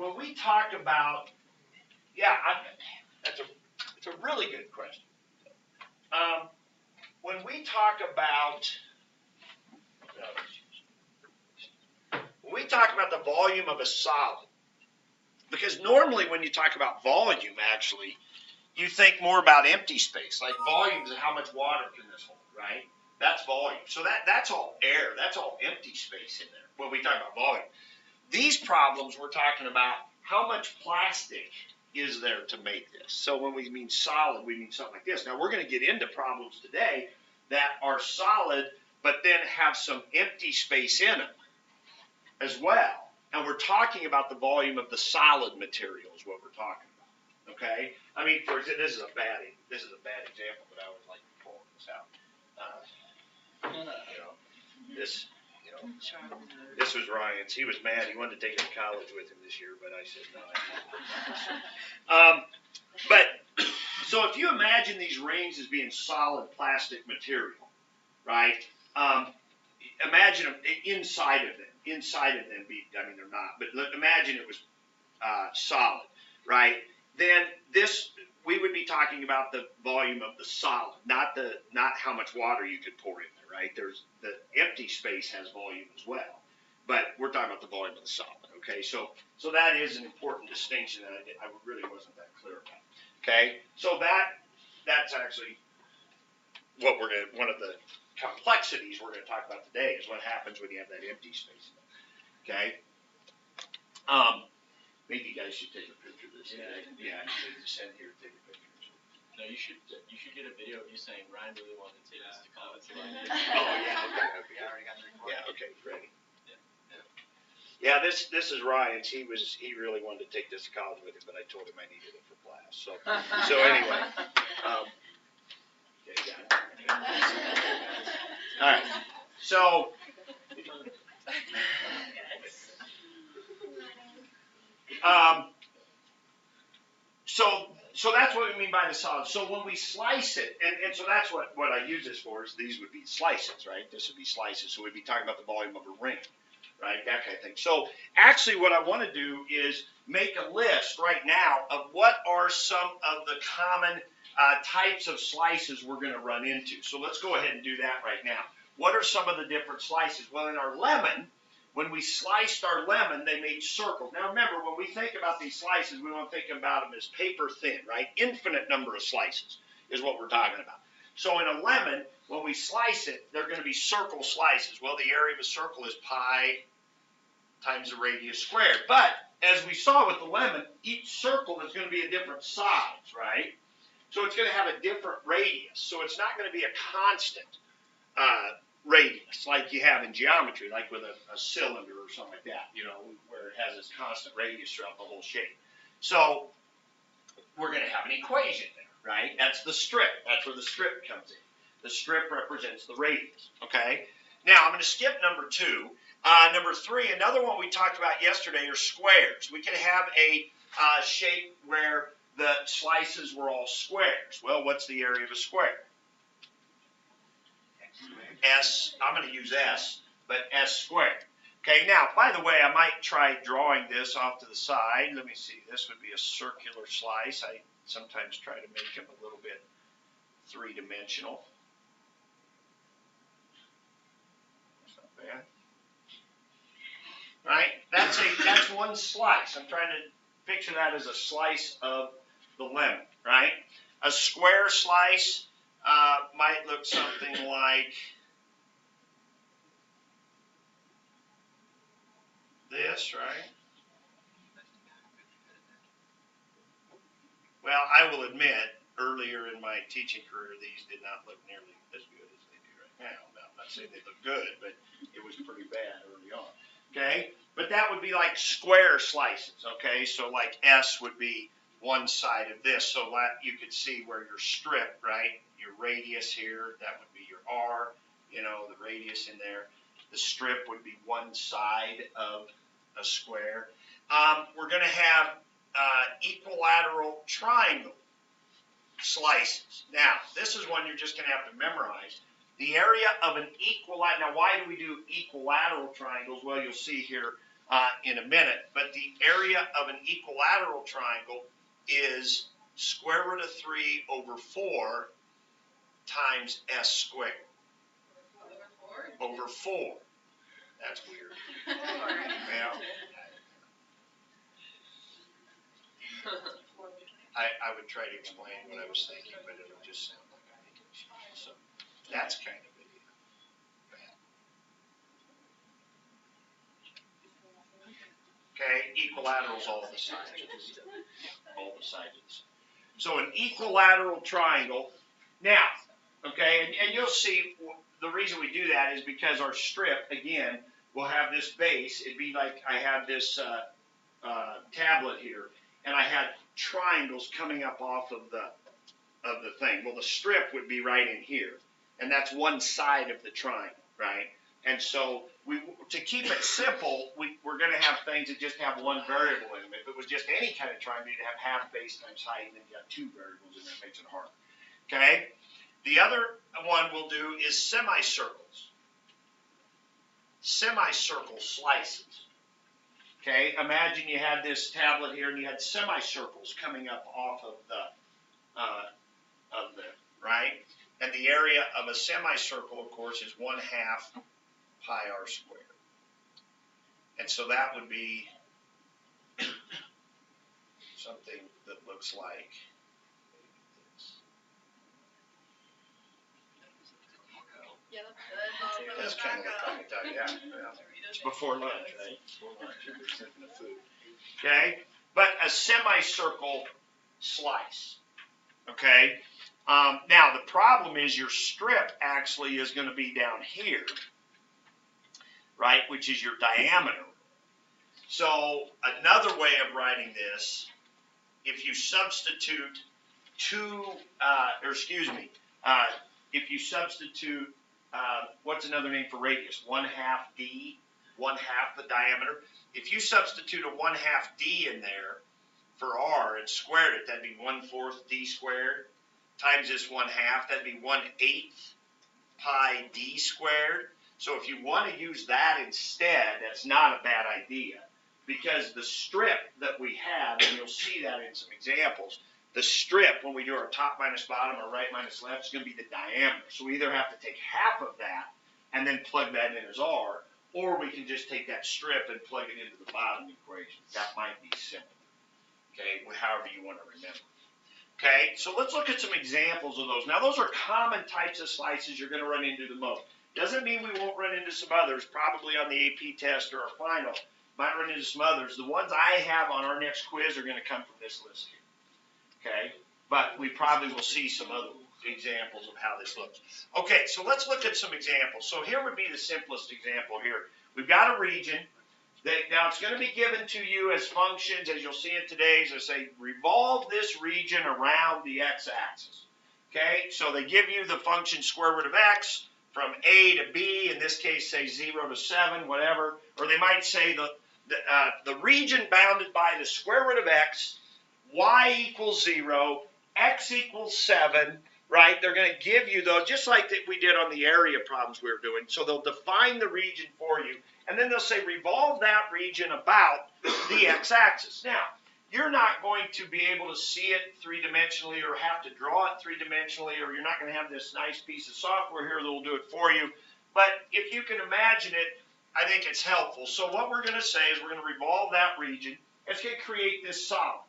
when we talk about, it's a really good question. When we talk about the volume of a solid, because normally when you talk about volume, actually, you think more about empty space, like volume is how much water can this hold, right? That's volume. So that's all air. That's all empty space in there when we talk about volume. These problems, we're talking about how much plastic is there to make this. So when we mean solid, we mean something like this. Now, we're going to get into problems today that are solid, but then have some empty space in them as well. And we're talking about the volume of the solid material is what we're talking about. Okay? I mean, for example, this is a bad example, but I always like to pull this out. This was Ryan's. He was mad. He wanted to take it to college with him this year, but I said no. But so if you imagine these rings as being solid plastic material, right? Imagine them inside of them. Inside of them, I mean, they're not, but imagine it was solid, right? Then we would be talking about the volume of the solid, not how much water you could pour in there, right? There's the empty space has volume as well, but we're talking about the volume of the solid. Okay, so that is an important distinction that I really wasn't that clear about. Okay, so that's actually what one of the complexities we're going to talk about today is what happens when you have that empty space. Okay. Maybe you guys should take a picture of this. Yeah. Just send here, take a picture. No, you should get a video of you saying Ryan really wanted to take this to college. Oh yeah. Okay. I already got the recording. Yeah. Okay. Ready. Yeah. This is Ryan's. He really wanted to take this to college with him, but I told him I needed it for class. So anyway. Okay. Got it. All right. So that's what we mean by the solid. So when we slice it, and so that's what I use this for, is these would be slices, right? This would be slices. So we'd be talking about the volume of a ring, right? That kind of thing. So actually what I want to do is make a list right now of what are some of the common types of slices we're going to run into. So let's go ahead and do that right now. What are some of the different slices? Well, in our lemon, when we sliced our lemon, they made circles. Now remember, when we think about these slices, we want to think about them as paper thin, right? Infinite number of slices is what we're talking about. So in a lemon, when we slice it, they're going to be circle slices. Well, the area of a circle is pi times the radius squared. But as we saw with the lemon, each circle is going to be a different size, right? So it's going to have a different radius. So it's not going to be a constant radius like you have in geometry, like with a cylinder or something like that, where it has this constant radius throughout the whole shape. So we're going to have an equation there, right? That's the strip. That's where the strip comes in. The strip represents the radius, okay? Now, I'm going to skip number 2. Number 3, another one we talked about yesterday are squares. We can have a shape where the slices were all squares. Well, what's the area of a square? S, I'm going to use S, but S squared. Okay, now, by the way, I might try drawing this off to the side. Let me see. This would be a circular slice. I sometimes try to make them a little bit three-dimensional. That's not bad. Right? That's one slice. I'm trying to picture that as a slice of the lemon, right? A square slice might look something like this, right? Well, I will admit, earlier in my teaching career, these did not look nearly as good as they do right now. Now, I'm not saying they look good, but it was pretty bad early on. Okay? But that would be like square slices, okay? So like S would be one side of this, so you could see where your strip, right? Your radius here, that would be your R, the radius in there. The strip would be one side of a square. We're going to have equilateral triangle slices. Now, this is one you're just going to have to memorize. The area of an equilateral. Now, why do we do equilateral triangles? Well, you'll see here in a minute. But the area of an equilateral triangle is square root of 3 over 4 times s squared. Over 4. That's weird. Yeah. I would try to explain what I was thinking, but it would just sound like I'm making excuses. So that's kind of it. Okay, equilaterals all the sides of the all the sides of the side. So an equilateral triangle. Now, okay, and you'll see the reason we do that is because our strip again will have this base. It'd be like I have this tablet here, and I had triangles coming up off of the thing. Well, the strip would be right in here, and that's one side of the triangle, right? And so to keep it simple, we're going to have things that just have one variable in them. If it was just any kind of triangle, you'd have half base times height, and then you got two variables, and that makes it hard. Okay? The other one we'll do is semicircles. Semicircle slices. Okay? Imagine you had this tablet here, and you had semicircles coming up off of the right? And the area of a semicircle, of course, is 1/2 pi r squared. And so that would be something that looks like this. Yeah, That's kind of like that, yeah. It's before lunch, right? Before lunch, you're sipping the food. Okay? But a semicircle slice. Okay? Now, the problem is your strip actually is going to be down here, right, which is your diameter. So another way of writing this, if you substitute if you substitute, what's another name for radius? 1/2 d, 1/2 the diameter. If you substitute a 1/2 d in there for r and squared it, that'd be 1/4 d squared times this 1/2, that'd be 1/8 pi d squared. So if you want to use that instead, that's not a bad idea, because the strip that we have, and you'll see that in some examples, the strip, when we do our top minus bottom or right minus left, is going to be the diameter. So we either have to take half of that and then plug that in as r, or we can just take that strip and plug it into the bottom equation. That might be simple. Okay, however you want to remember. Okay, so let's look at some examples of those. Now, those are common types of slices you're going to run into the most. Doesn't mean we won't run into some others, probably on the AP test or our final. Might run into some others. The ones I have on our next quiz are going to come from this list here. Okay, but we probably will see some other examples of how this looks. Okay, so let's look at some examples. So here would be the simplest example here. We've got a region. Now, it's going to be given to you as functions, as you'll see in today's. They say, revolve this region around the x-axis. Okay, so they give you the function square root of x from a to b, in this case, say 0 to 7, whatever. Or they might say the region bounded by the square root of x, y equals 0, x equals 7, right? They're going to give you those, just like that we did on the area problems we were doing. So they'll define the region for you. And then they'll say, revolve that region about the x-axis. Now, you're not going to be able to see it three-dimensionally or have to draw it three-dimensionally, or you're not going to have this nice piece of software here that will do it for you. But if you can imagine it, I think it's helpful. So what we're going to say is we're going to revolve that region. It's going to create this solid.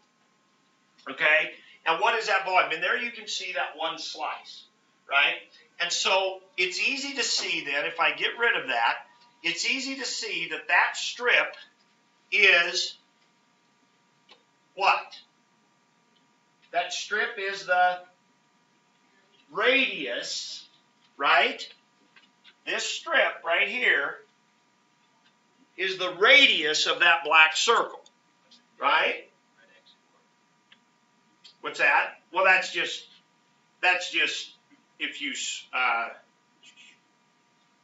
Okay? And what is that volume? And there you can see that one slice, right? And so it's easy to see then, if I get rid of that, it's easy to see that that strip is what? That strip is the radius, right? This strip right here is the radius of that black circle, right? What's that? Well, that's just if you,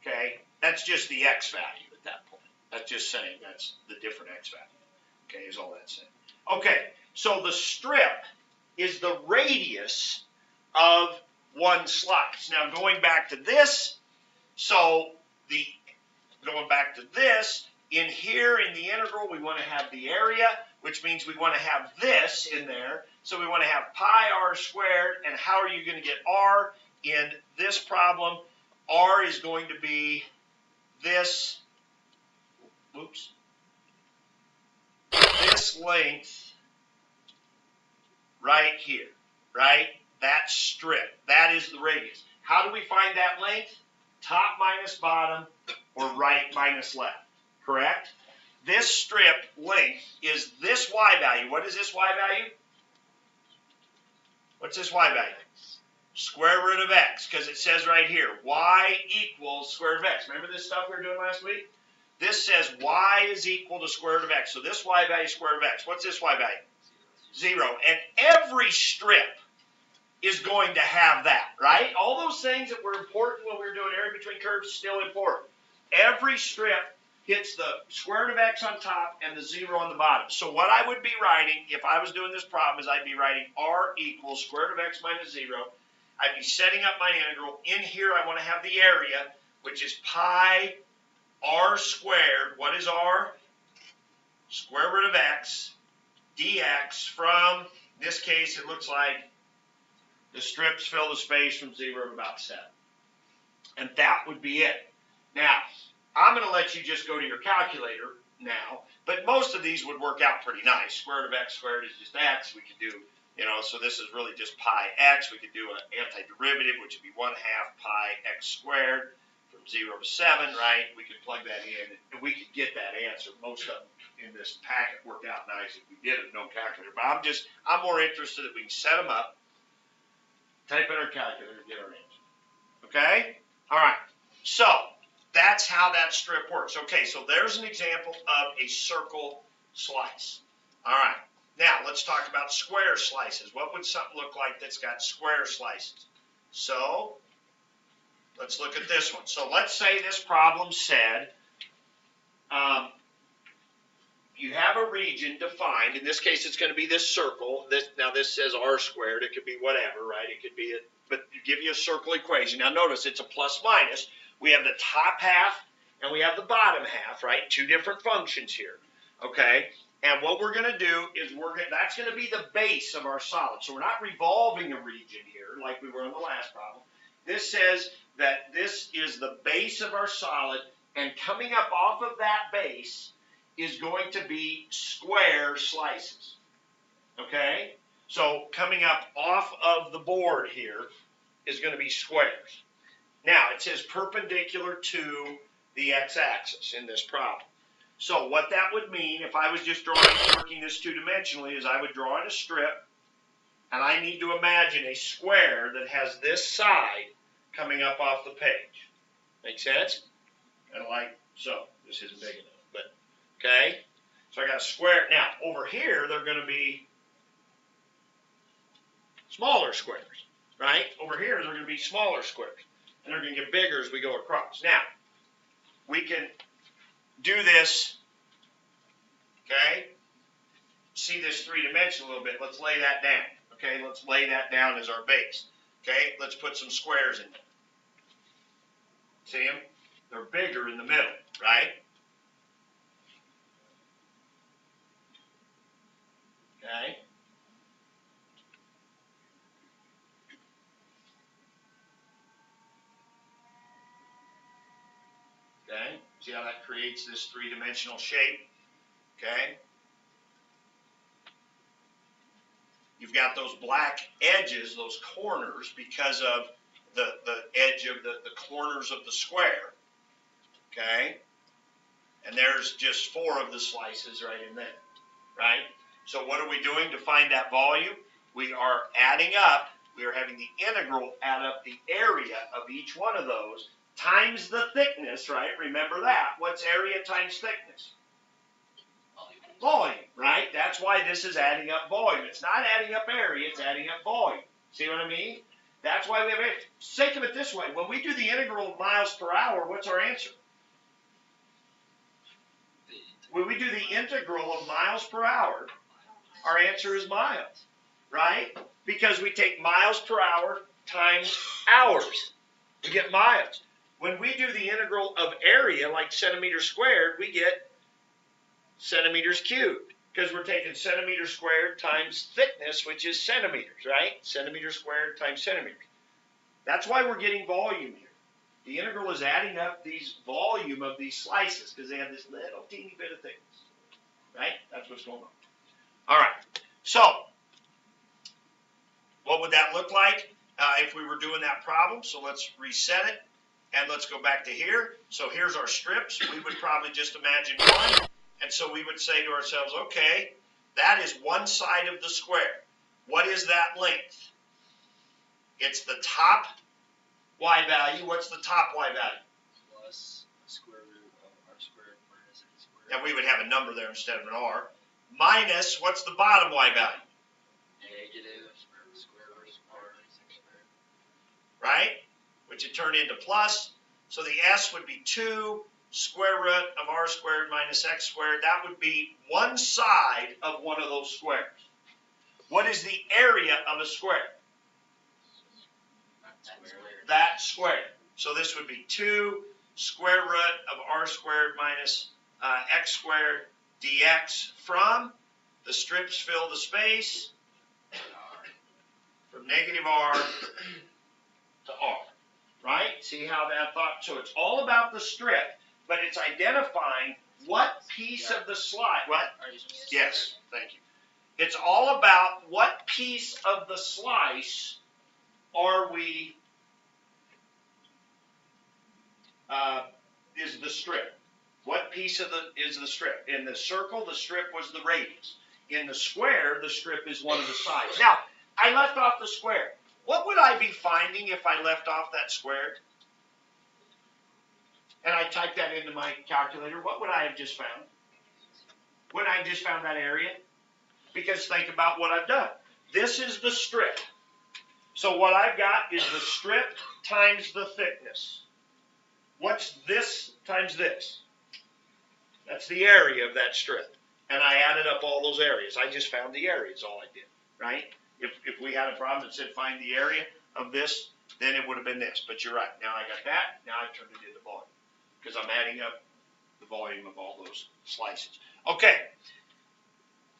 okay, that's just the x value at that point. That's just saying that's the different x value. Okay, is all that's saying. Okay, so the strip is the radius of one slice. Now, going back to this, In here in the integral, we want to have the area, which means we want to have this in there. So we want to have pi r squared. And how are you going to get r in this problem? R is going to be this, oops, this length right here, right? That strip, that is the radius. How do we find that length? Top minus bottom, or right minus left, correct? This strip length is this y value. What is this y value? What's this y value? Square root of x, because it says right here, y equals square root of x. Remember this stuff we were doing last week? This says y is equal to square root of x. So this y value is square root of x. What's this y value? 0. And every strip is going to have that, right? All those things that were important when we were doing area between curves, still important. Every strip hits the square root of x on top and the 0 on the bottom. So what I would be writing, if I was doing this problem, is I'd be writing r equals square root of x minus 0. I'd be setting up my integral. In here, I want to have the area, which is pi r squared. What is r? Square root of x dx from, in this case, it looks like the strips fill the space from 0 to about 7. And that would be it. Now, I'm going to let you just go to your calculator now, but most of these would work out pretty nice. Square root of x squared is just x. We could do, so this is really just pi x. We could do an antiderivative, which would be 1/2 pi x squared from 0 to 7, right? We could plug that in, and we could get that answer. Most of them in this packet worked out nice if we did it, no calculator. But I'm more interested that we can set them up, type in our calculator, get our answer. Okay? All right. So that's how that strip works. Okay, so there's an example of a circle slice. All right. Now, let's talk about square slices. What would something look like that's got square slices? So let's look at this one. So let's say this problem said you have a region defined. In this case, it's going to be this circle. Now, this says r squared. It could be whatever, right? It could be, but you give you a circle equation. Now, notice it's a plus minus. We have the top half and we have the bottom half, right? Two different functions here, okay? And what we're going to do is that's going to be the base of our solid. So we're not revolving a region here like we were in the last problem. This says that this is the base of our solid, and coming up off of that base is going to be square slices, okay? So coming up off of the board here is going to be squares. Now, it says perpendicular to the x-axis in this problem. So what that would mean, if I was just working this two-dimensionally, is I would draw in a strip, and I need to imagine a square that has this side coming up off the page. Make sense? And like so. This isn't big enough, but okay. So I got a square. Now, over here, they're going to be smaller squares, right? Over here, they're going to be smaller squares. And they're going to get bigger as we go across. Now, we can do this, okay? See this three-dimension a little bit. Let's lay that down, okay? Let's lay that down as our base, okay? Let's put some squares in there. See them? They're bigger in the middle, right? Okay? Okay? See how that creates this three-dimensional shape? Okay? You've got those black edges, those corners, because of the edge of the corners of the square. Okay? And there's just 4 of the slices right in there. Right? So what are we doing to find that volume? We are adding up. We are having the integral add up the area of each one of those times the thickness, right? Remember that. What's area times thickness? Volume, right? That's why this is adding up volume. It's not adding up area, it's adding up volume. See what I mean? That's why we have area. Think of it this way. When we do the integral of miles per hour, what's our answer? When we do the integral of miles per hour, our answer is miles, right? Because we take miles per hour times hours to get miles. When we do the integral of area, like centimeters squared, we get centimeters cubed, because we're taking centimeters squared times thickness, which is centimeters, right? Centimeters squared times centimeters. That's why we're getting volume here. The integral is adding up these volume of these slices because they have this little teeny bit of thickness, right? That's what's going on. All right, so what would that look like if we were doing that problem? So let's reset it, and let's go back to here. So here's our strips. We would probably just imagine one, and so we would say to ourselves, okay, that is one side of the square. What is that length? It's the top y value. What's the top y value? Plus the square root of r squared minus x squared. And we would have a number there instead of an r. Minus, what's the bottom y value? Negative square root of r minus x squared. Right? Which would turn into plus. So the s would be 2 square root of r squared minus x squared. That would be one side of one of those squares. What is the area of a square? That square. So this would be 2 square root of r squared minus x squared dx from the strips fill the space from negative r to r. Right? See how that thought? So it's all about the strip, but it's identifying what piece of the slide. What? Yes, thank you. It's all about what piece of the slice are we is the strip. What piece of is the strip? In the circle, the strip was the radius. In the square, the strip is one of the sides. Now, I left off the square. What would I be finding if I left off that square? And I typed that into my calculator. What would I have just found? Would I have just found that area? Because think about what I've done. This is the strip. So what I've got is the strip times the thickness. What's this times this? That's the area of that strip. And I added up all those areas. I just found the area is all I did, right? If we had a problem that said find the area of this, then it would have been this. But you're right. Now I got that. Now I turned it into volume because I'm adding up the volume of all those slices. Okay.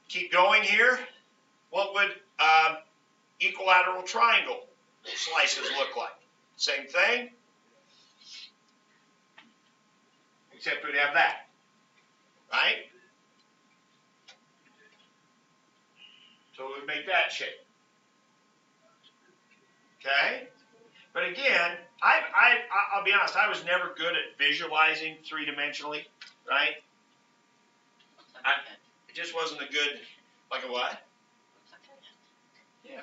Keep going here. What would equilateral triangle slices look like? Same thing. Except we'd have that, right? So it would make that shape. Okay? But again, I'll be honest, I was never good at visualizing three-dimensionally, right? It just wasn't a good, like a what? Yeah.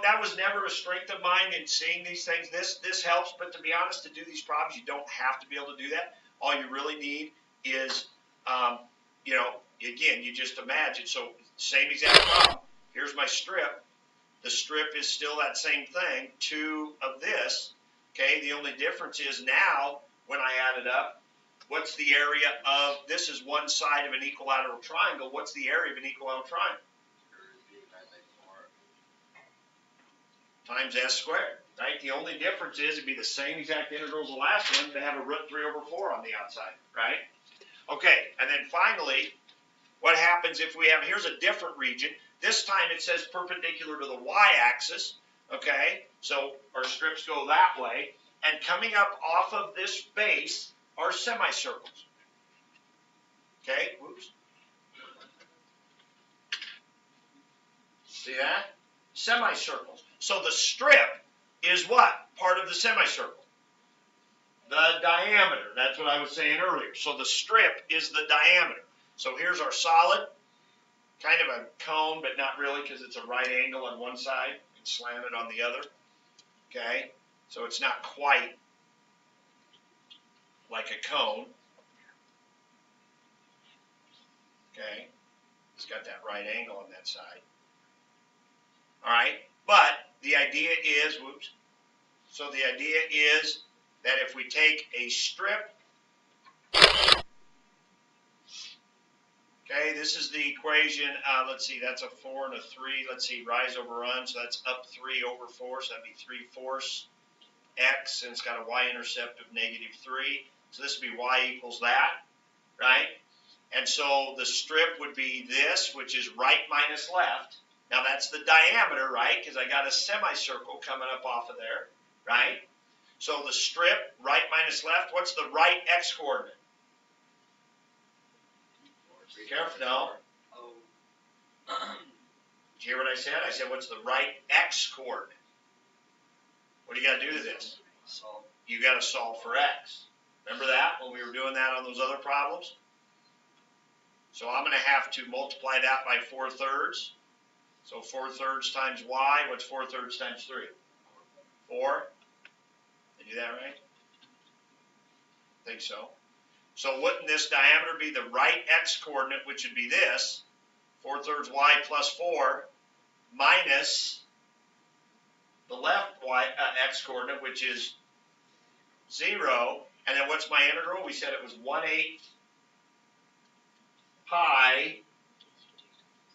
That was never a strength of mine in seeing these things. This helps, but to be honest, to do these problems, you don't have to be able to do that. All you really need is, again, you just imagine. So same exact problem. Here's my strip. The strip is still that same thing, 2 of this. Okay, the only difference is now, when I add it up, what's the area of, this is one side of an equilateral triangle. What's the area of an equilateral triangle? Times s squared, right? The only difference is it'd be the same exact integral as the last one to have a root 3 over 4 on the outside, right? Okay, and then finally, what happens if we have, here's a different region. This time it says perpendicular to the y-axis, okay? So our strips go that way, and coming up off of this base are semicircles. Okay, whoops. See that? Semicircles. So the strip is what? Part of the semicircle. The diameter. That's what I was saying earlier. So the strip is the diameter. So here's our solid. Kind of a cone, but not really because it's a right angle on one side and slanted on the other. Okay? So it's not quite like a cone. Okay? It's got that right angle on that side. All right? But the idea is, whoops, so the idea is that if we take a strip, okay, this is the equation, let's see, that's a 4 and a 3, let's see, rise over run, so that's up 3 over 4, so that'd be 3/4 x, and it's got a y-intercept of -3, so this would be y equals that, right? And so the strip would be this, which is right minus left. Now that's the diameter, right? Because I got a semicircle coming up off of there, right? So the strip, right minus left, what's the right x coordinate? Be careful now. Did you hear what I said? I said, what's the right x coordinate? What do you got to do to this? You got to solve for x. Remember that when we were doing that on those other problems? So I'm going to have to multiply that by 4/3. So 4/3 times y, what's 4/3 times 3? 4. Did I do that right? I think so. So wouldn't this diameter be the right x coordinate, which would be this, 4/3 y plus 4, minus the left x coordinate, which is 0. And then what's my integral? We said it was 1/8 pi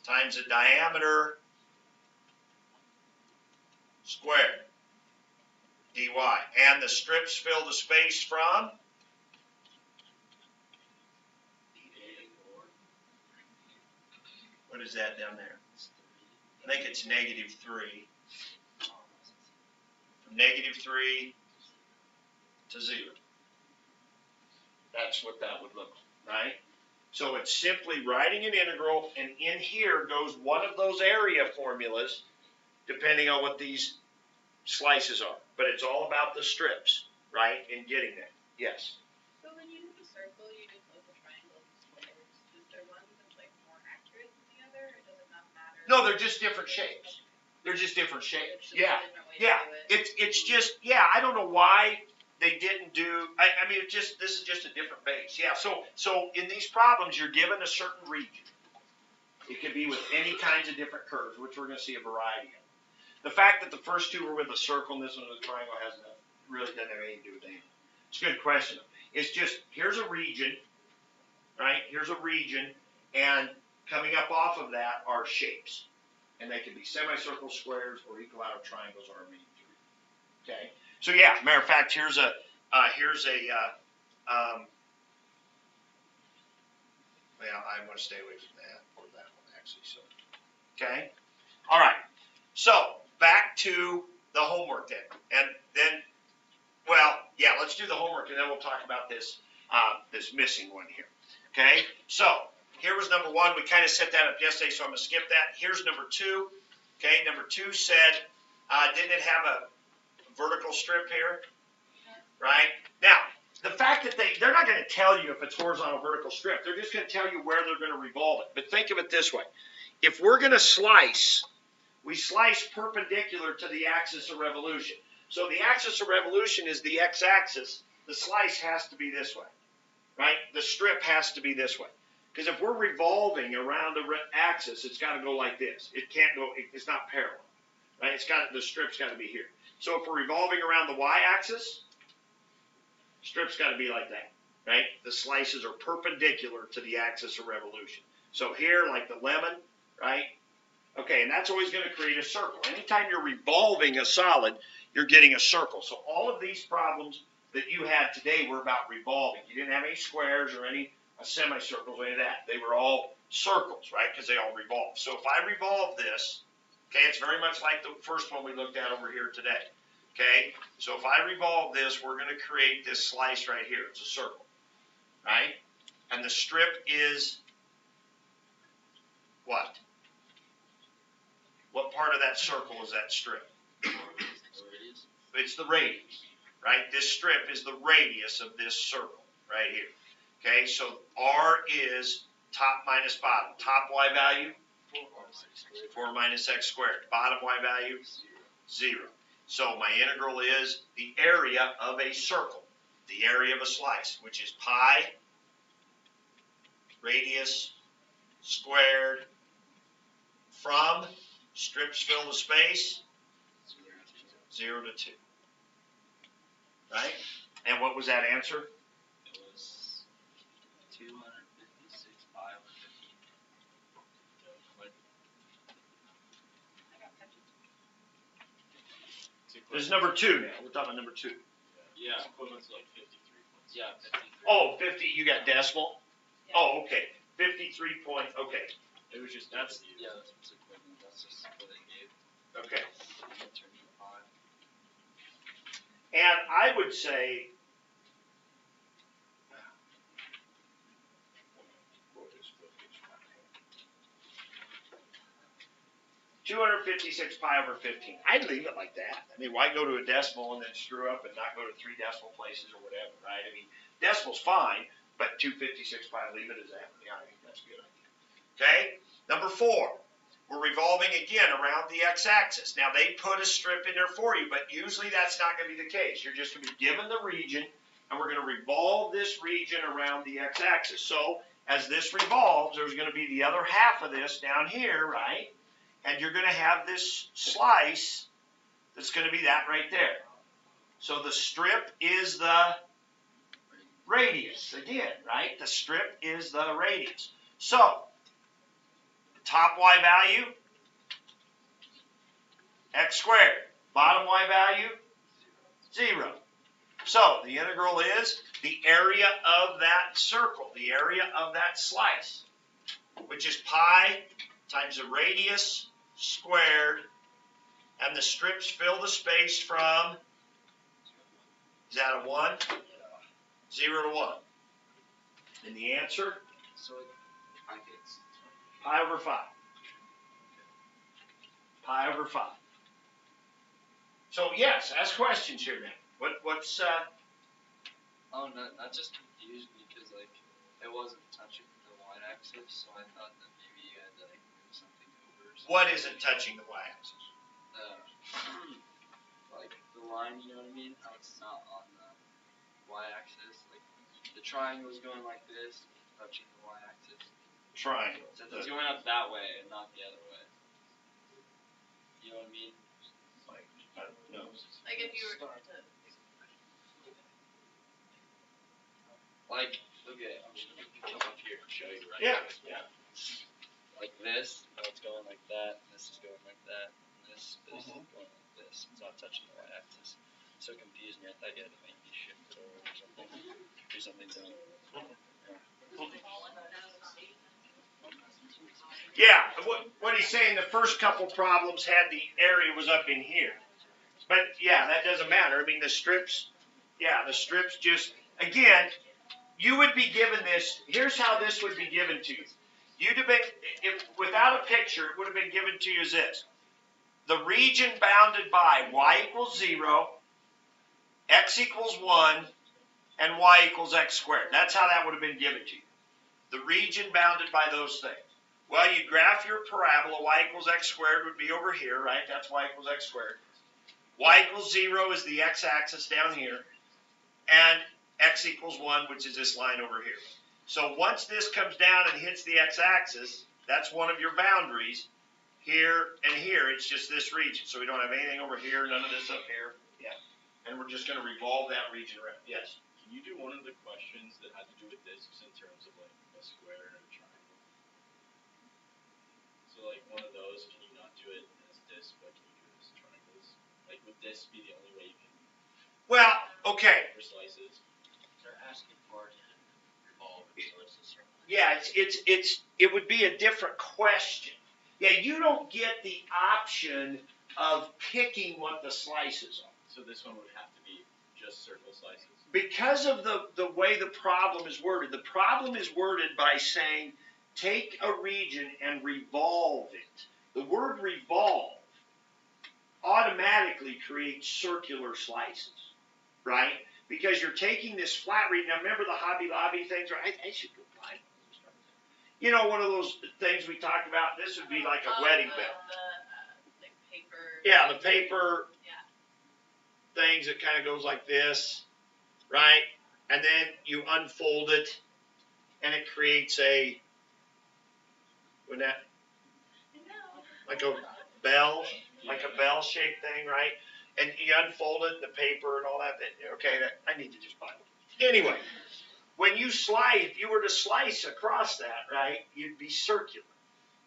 times the diameter squared dy. And the strips fill the space from? What is that down there? I think it's -3. From -3 to 0. That's what that would look like, right? So it's simply writing an integral, and in here goes one of those area formulas, depending on what these slices are. But it's all about the strips, right, and getting there. Yes? So when you do the circle, you do both the triangle and squares. Is there one that's like more accurate than the other, or does it not matter? No, they're just different shapes. They're just different shapes. It's just Yeah. a different way Yeah, to do it. it's just, yeah, I don't know why they didn't do, I mean, this is just a different base. Yeah, so in these problems, you're given a certain region. It could be with any kinds of different curves, which we're going to see a variety of. The fact that the first two were with a circle and this one with a triangle really doesn't have anything to do with anything. It's a good question. It's just, here's a region, right? Here's a region, and coming up off of that are shapes. And they can be semicircles, squares, or equilateral triangles, or a mean three. Okay. So yeah, matter of fact, here's a well, I want to stay away from that or that one actually. So, okay. All right. So back to the homework then, and then, well, yeah, let's do the homework, and then we'll talk about this this missing one here. Okay. So here was number 1. We kind of set that up yesterday, so I'm going to skip that. Here's number 2. Okay, number 2 said, didn't it have a vertical strip here? Right? Now, the fact that they're not going to tell you if it's horizontal or vertical strip. They're just going to tell you where they're going to revolve it. But think of it this way. If we're going to slice, we slice perpendicular to the axis of revolution. So the axis of revolution is the x-axis. The slice has to be this way. Right? The strip has to be this way. Because if we're revolving around the axis, it's got to go like this. It can't go, it's not parallel. Right? The strip's got to be here. So if we're revolving around the y-axis, strip's got to be like that. Right? The slices are perpendicular to the axis of revolution. So here, like the lemon, right? Okay, and that's always going to create a circle. Anytime you're revolving a solid, you're getting a circle. So all of these problems that you had today were about revolving. You didn't have any squares or any semicircles or any of that. They were all circles, right? Because they all revolve. So if I revolve this, okay, it's very much like the first one we looked at over here today. Okay, so if I revolve this, we're going to create this slice right here. It's a circle, right? And the strip is what? What part of that circle is that strip? It's the radius, right? This strip is the radius of this circle right here. Okay, so R is top minus bottom. Top y value? 4 minus x squared. Bottom y value? 0. So my integral is the area of a circle, the area of a slice, which is pi radius squared from strips fill the space 0 to 2. Right? And what was that answer? It was 256 pi over 15. This is number 2 now. We're talking about number 2. Yeah, equivalent to like 53 points. Yeah, 53. Oh, 50, you got decimal? Oh, okay, 53 point, okay, It was just That's, different yeah, views. that's what's equivalent, that's just what they gave okay. in terms of pi. And I would say, what is 256 pi over 15. I'd leave it like that. I mean, why go to a decimal and then screw up and not go to 3 decimal places or whatever, right? I mean, decimal's fine, but 256 pi, leave it as that. Yeah, I think that's a good idea. Okay, number 4. We're revolving again around the x-axis. Now, they put a strip in there for you, but usually that's not going to be the case. You're just going to be given the region, and we're going to revolve this region around the x-axis. So, as this revolves, there's going to be the other half of this down here, right? And you're going to have this slice that's going to be that right there. So, the strip is the radius again, right? The strip is the radius. So, top y value, x squared. Bottom y value, 0. So the integral is the area of that circle, the area of that slice, which is pi times the radius squared, and the strips fill the space from, is that a 1? 0 to 1. And the answer, So, I guess. pi over 5. Pi over 5. So yes, ask questions here now. What's Oh, no, that just confused me because, like, it wasn't touching the y-axis, so I thought that maybe you had to, like, move something over or something. what isn't touching the y-axis? Like, the line, you know what I mean? How it's not on the y-axis. Like, the triangle is going like this, touching the y-axis. Triangle. So it's going up that way and not the other way. You know what I mean? Like, I don't know. Like if you were to. Like, okay, I'm just gonna come up here and show you right Yeah, here. yeah. Like this, how it's going like that, and this is going like that, and this is Mhm. going like this. It's not touching the y-axis. So confused me. I thought you had to maybe shift it over or something. Do something dumb. Yeah, what he's saying, the first couple problems had the area was up in here. But yeah, that doesn't matter. I mean, the strips just, again, you would be given this, here's how this would be given to you. You'd have been, if without a picture, it would have been given to you as this. The region bounded by y equals 0, x equals 1, and y equals x squared. That's how that would have been given to you. The region bounded by those things. Well, you graph your parabola, y equals x squared would be over here, right? That's y equals x squared. Y equals 0 is the x-axis down here. And x equals 1, which is this line over here. So once this comes down and hits the x-axis, that's one of your boundaries. Here and here, it's just this region. So we don't have anything over here, none of this up here. Yeah. And we're just going to revolve that region around. Yes? Can you do one of the questions that had to do with discs in terms of like a square and a triangle? So like one of those, can you not do it as discs, but can you do it as triangles? Like would this be the only way you can Well, okay. for slices? They're asking for it to revolve, so it's a circle. Yeah, it would be a different question. Yeah, you don't get the option of picking what the slices are. So this one would have to be just circle slices. Because of the way the problem is worded, the problem is worded by saying take a region and revolve it. The word revolve automatically creates circular slices, right? Because you're taking this flat region. Now remember the Hobby Lobby things, right? I should go buy one of those. You know, one of those things we talked about, this would be like a wedding belt. The paper. Yeah, the paper Yeah. things that kind of goes like this, right? And then you unfold it, and it creates a, wouldn't that, like a bell, like a bell-shaped thing, right? And you unfold it, the paper and all that. Okay, I need to just buy one. Anyway, when you slice, if you were to slice across that, right, you'd be circular.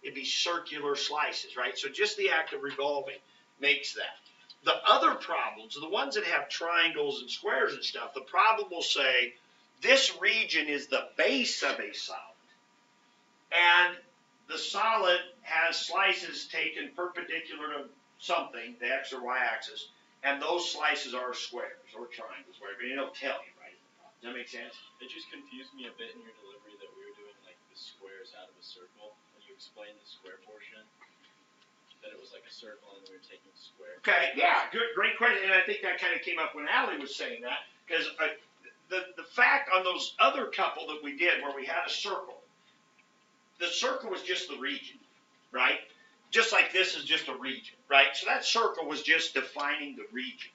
It'd be circular slices, right? So just the act of revolving makes that. The other problems, the ones that have triangles and squares and stuff, the problem will say this region is the base of a solid. and the solid has slices taken perpendicular to something, the X or Y axis, and those slices are squares or triangles, whatever. It'll tell you right in the problem. Does that make sense? It just confused me a bit in your delivery that we were doing like the squares out of a circle. When you explained the square portion, that it was like a circle and we were taking the square. Okay, yeah, good, great question, and I think that kind of came up when Allie was saying that, because the fact on those other couple that we did where we had a circle, the circle was just the region, right? Just like this is just a region, right? So that circle was just defining the region.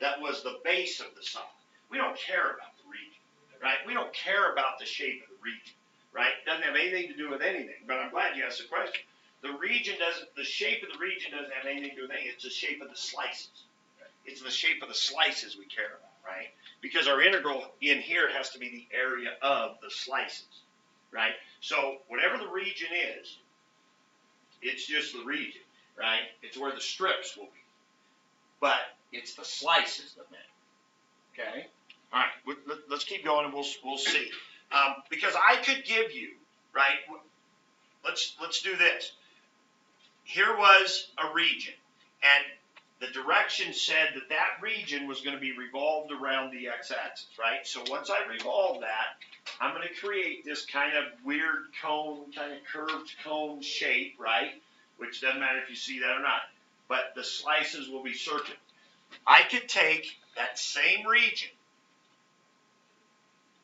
That was the base of the solid. We don't care about the region, right? We don't care about the shape of the region, right? Doesn't have anything to do with anything, but I'm glad you asked the question. The shape of the region doesn't have anything to do with anything. It's the shape of the slices. It's the shape of the slices we care about, right? Because our integral in here has to be the area of the slices, right? So whatever the region is, it's just the region, right? It's where the strips will be. But it's the slices that matter, okay? All right, let's keep going and we'll see. Because I could give you, right, let's do this. Here was a region, and the direction said that that region was going to be revolved around the x-axis, right? So once I revolve that, I'm going to create this kind of weird cone, kind of curved cone shape, right? Which doesn't matter if you see that or not, but the slices will be circular. I could take that same region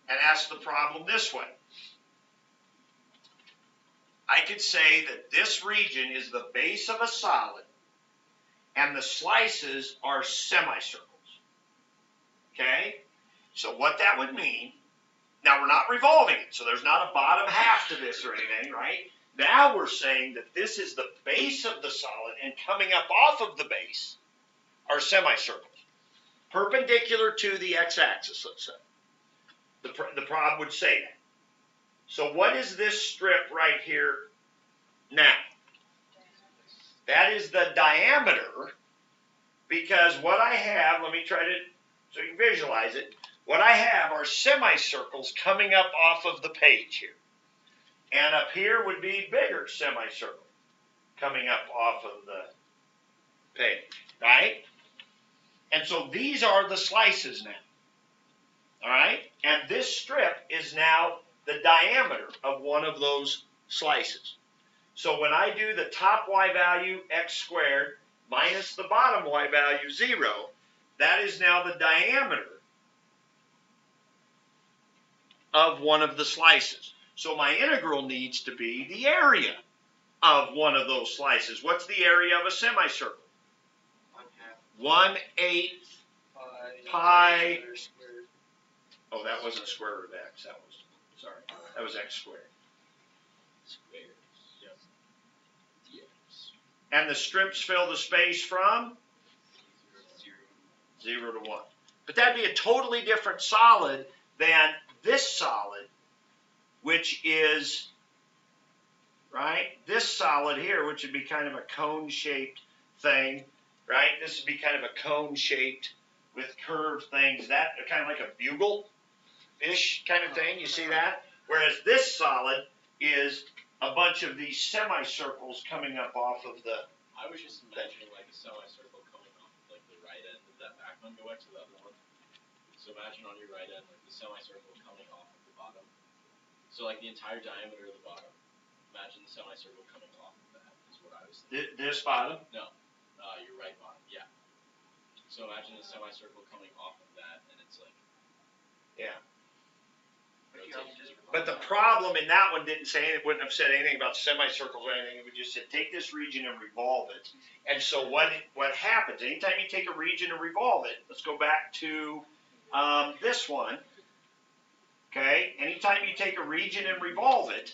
and ask the problem this way. I could say that this region is the base of a solid and the slices are semicircles. Okay? So what that would mean, now we're not revolving it, so there's not a bottom half to this or anything, right? Now we're saying that this is the base of the solid and coming up off of the base are semicircles, perpendicular to the x-axis, let's say. The problem would say that. So what is this strip right here now? That is the diameter, because what I have, let me try to, so you can visualize it, what I have are semicircles coming up off of the page here. And up here would be bigger semicircle coming up off of the page, right? And so these are the slices now. All right? And this strip is now the diameter of one of those slices. So when I do the top y value, x squared, minus the bottom y value, 0, that is now the diameter of one of the slices. So my integral needs to be the area of one of those slices. What's the area of a semicircle? 1/8 pi. Oh, that wasn't square root of x. That was, sorry, that was x squared. Squares. Yep. Yes. And the strips fill the space from 0 to 1. But that'd be a totally different solid than this solid, which is, right, this solid here, which would be kind of a cone-shaped thing, right? This would be kind of a cone-shaped with curved things, that kind of like a bugle-ish kind of thing, you see that? Whereas this solid is a bunch of these semicircles coming up off of the, I was just imagining like a semicircle coming off of like the right end of that back one. Go back to the other one. So imagine on your right end, like the semicircle coming off of the bottom. So like the entire diameter of the bottom. Imagine the semicircle coming off of that is what I was thinking. this bottom. No, your right bottom. Yeah. So imagine the semicircle coming off of that, and it's like. Yeah. Rotating. But the problem in that one didn't say, it wouldn't have said anything about semicircles or anything. It would just said, take this region and revolve it. And so what happens, anytime you take a region and revolve it, let's go back to this one. Okay, anytime you take a region and revolve it,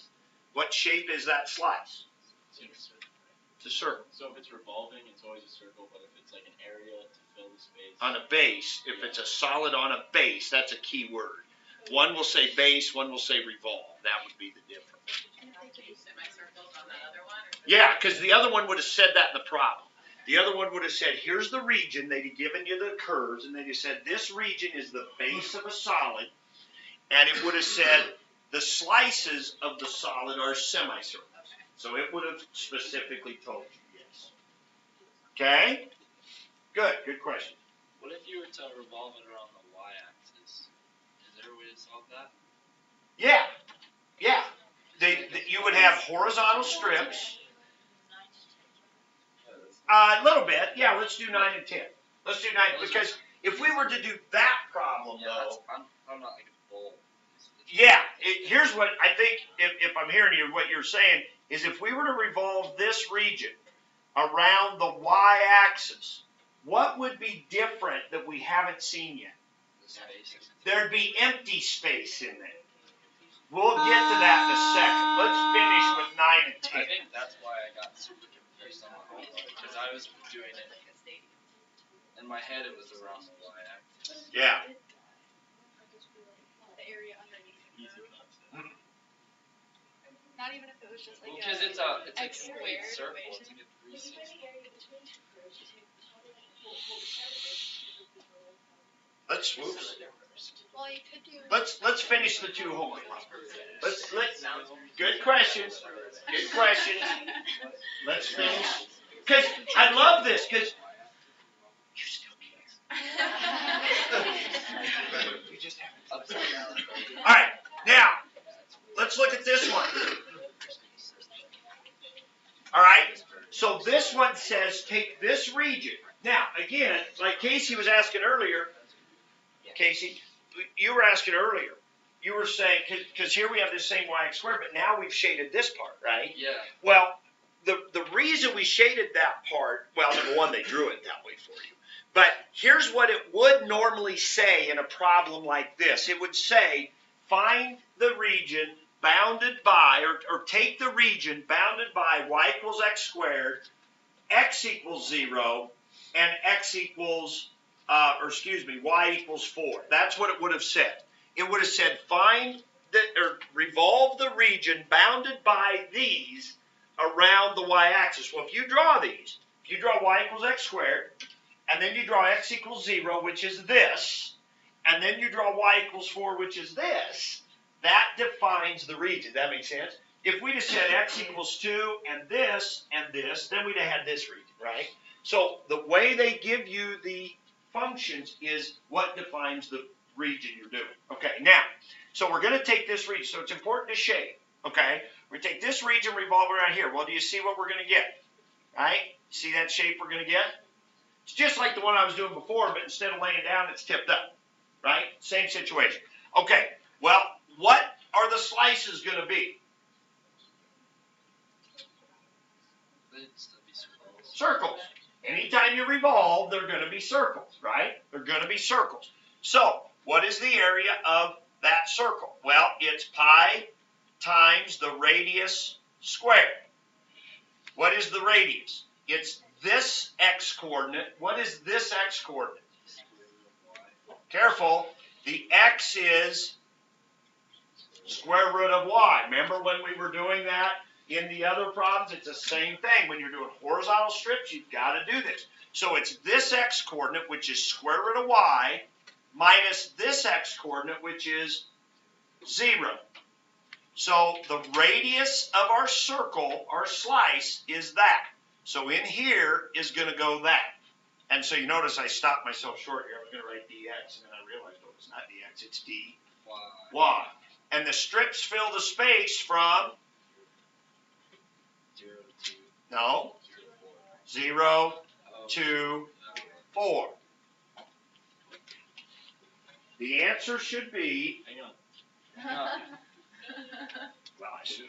what shape is that slice? It's a circle. So if it's revolving, it's always a circle, but if it's like an area to fill the space. On a base, if it's a solid on a base, that's a key word. One will say base, one will say revolve. That would be the difference. And if they could use semicircles on that other one? Or Yeah, because the other one would have said that in the problem. The other one would have said, here's the region. They'd have given you the curves, and they'd have said, this region is the base of a solid. And it would have said, the slices of the solid are semicircles. So it would have specifically told you, yes. Okay? Good question. What if you were to revolve it around the y-axis? Is there a way to solve that? Yeah. You would have horizontal strips. A little bit. Yeah, let's do 9 and 10. Let's do 9 because if we were to do that problem though. I'm not like a bull. Yeah, here's what I think, if I'm hearing you, what you're saying is if we were to revolve this region around the y-axis, what would be different that we haven't seen yet? The space. There'd be empty space in there. We'll get to that in a second. Let's finish with 9 and 10. I think that's why I got super confused on the homework, because I was doing it, in my head it was around the y-axis. Yeah. The area underneath the Easy curve. concept. Not even if it was just like Because it's a complete circle, it's like a 360. Let's whoops. Well, you could do. Let's finish the two homework. Let's good questions. Good questions. Let's finish. Because I love this because you still can't. You just have. Upside down. All right, now let's look at this one. All right, so this one says take this region. Now, again, like Casey was asking earlier, Casey, you were asking earlier. You were saying, because here we have this same y squared, but now we've shaded this part, right? Yeah. Well, the reason we shaded that part, well, number one, they drew it that way for you. But here's what it would normally say in a problem like this. It would say, find the region bounded by, or take the region bounded by y equals x squared, x equals 0, and x equals, y equals 4. That's what it would have said. It would have said revolve the region bounded by these around the y-axis. Well, if you draw these, if you draw y equals x squared, and then you draw x equals 0, which is this, and then you draw y equals 4, which is this, that defines the region. That makes sense? If we just said x equals 2 and this, then we'd have had this region, right? So the way they give you the functions is what defines the region you're doing. Okay, now, so we're going to take this region. So it's important to shade, okay? We're going to take this region, revolve around here. Well, do you see what we're going to get? Right? See that shape we're going to get? It's just like the one I was doing before, but instead of laying down, it's tipped up. Right? Same situation. Okay, well, what are the slices going to be? They'd still be circles. Circles. Anytime you revolve, they're going to be circles, right? They're going to be circles. So, what is the area of that circle? Well, it's pi times the radius squared. What is the radius? It's this x-coordinate. What is this x-coordinate? Careful. The x is square root of y. Remember when we were doing that in the other problems? It's the same thing. When you're doing horizontal strips, you've got to do this. So it's this x-coordinate, which is square root of y, minus this x-coordinate, which is 0. So the radius of our circle, our slice, is that. So in here is going to go that. And so you notice I stopped myself short here. I was going to write dx, and then I realized, oh, it's not dx, it's dy. And the strips fill the space from 0 to 2. No. 0 0 4. to 4. The answer should be, Hang on. well, I should,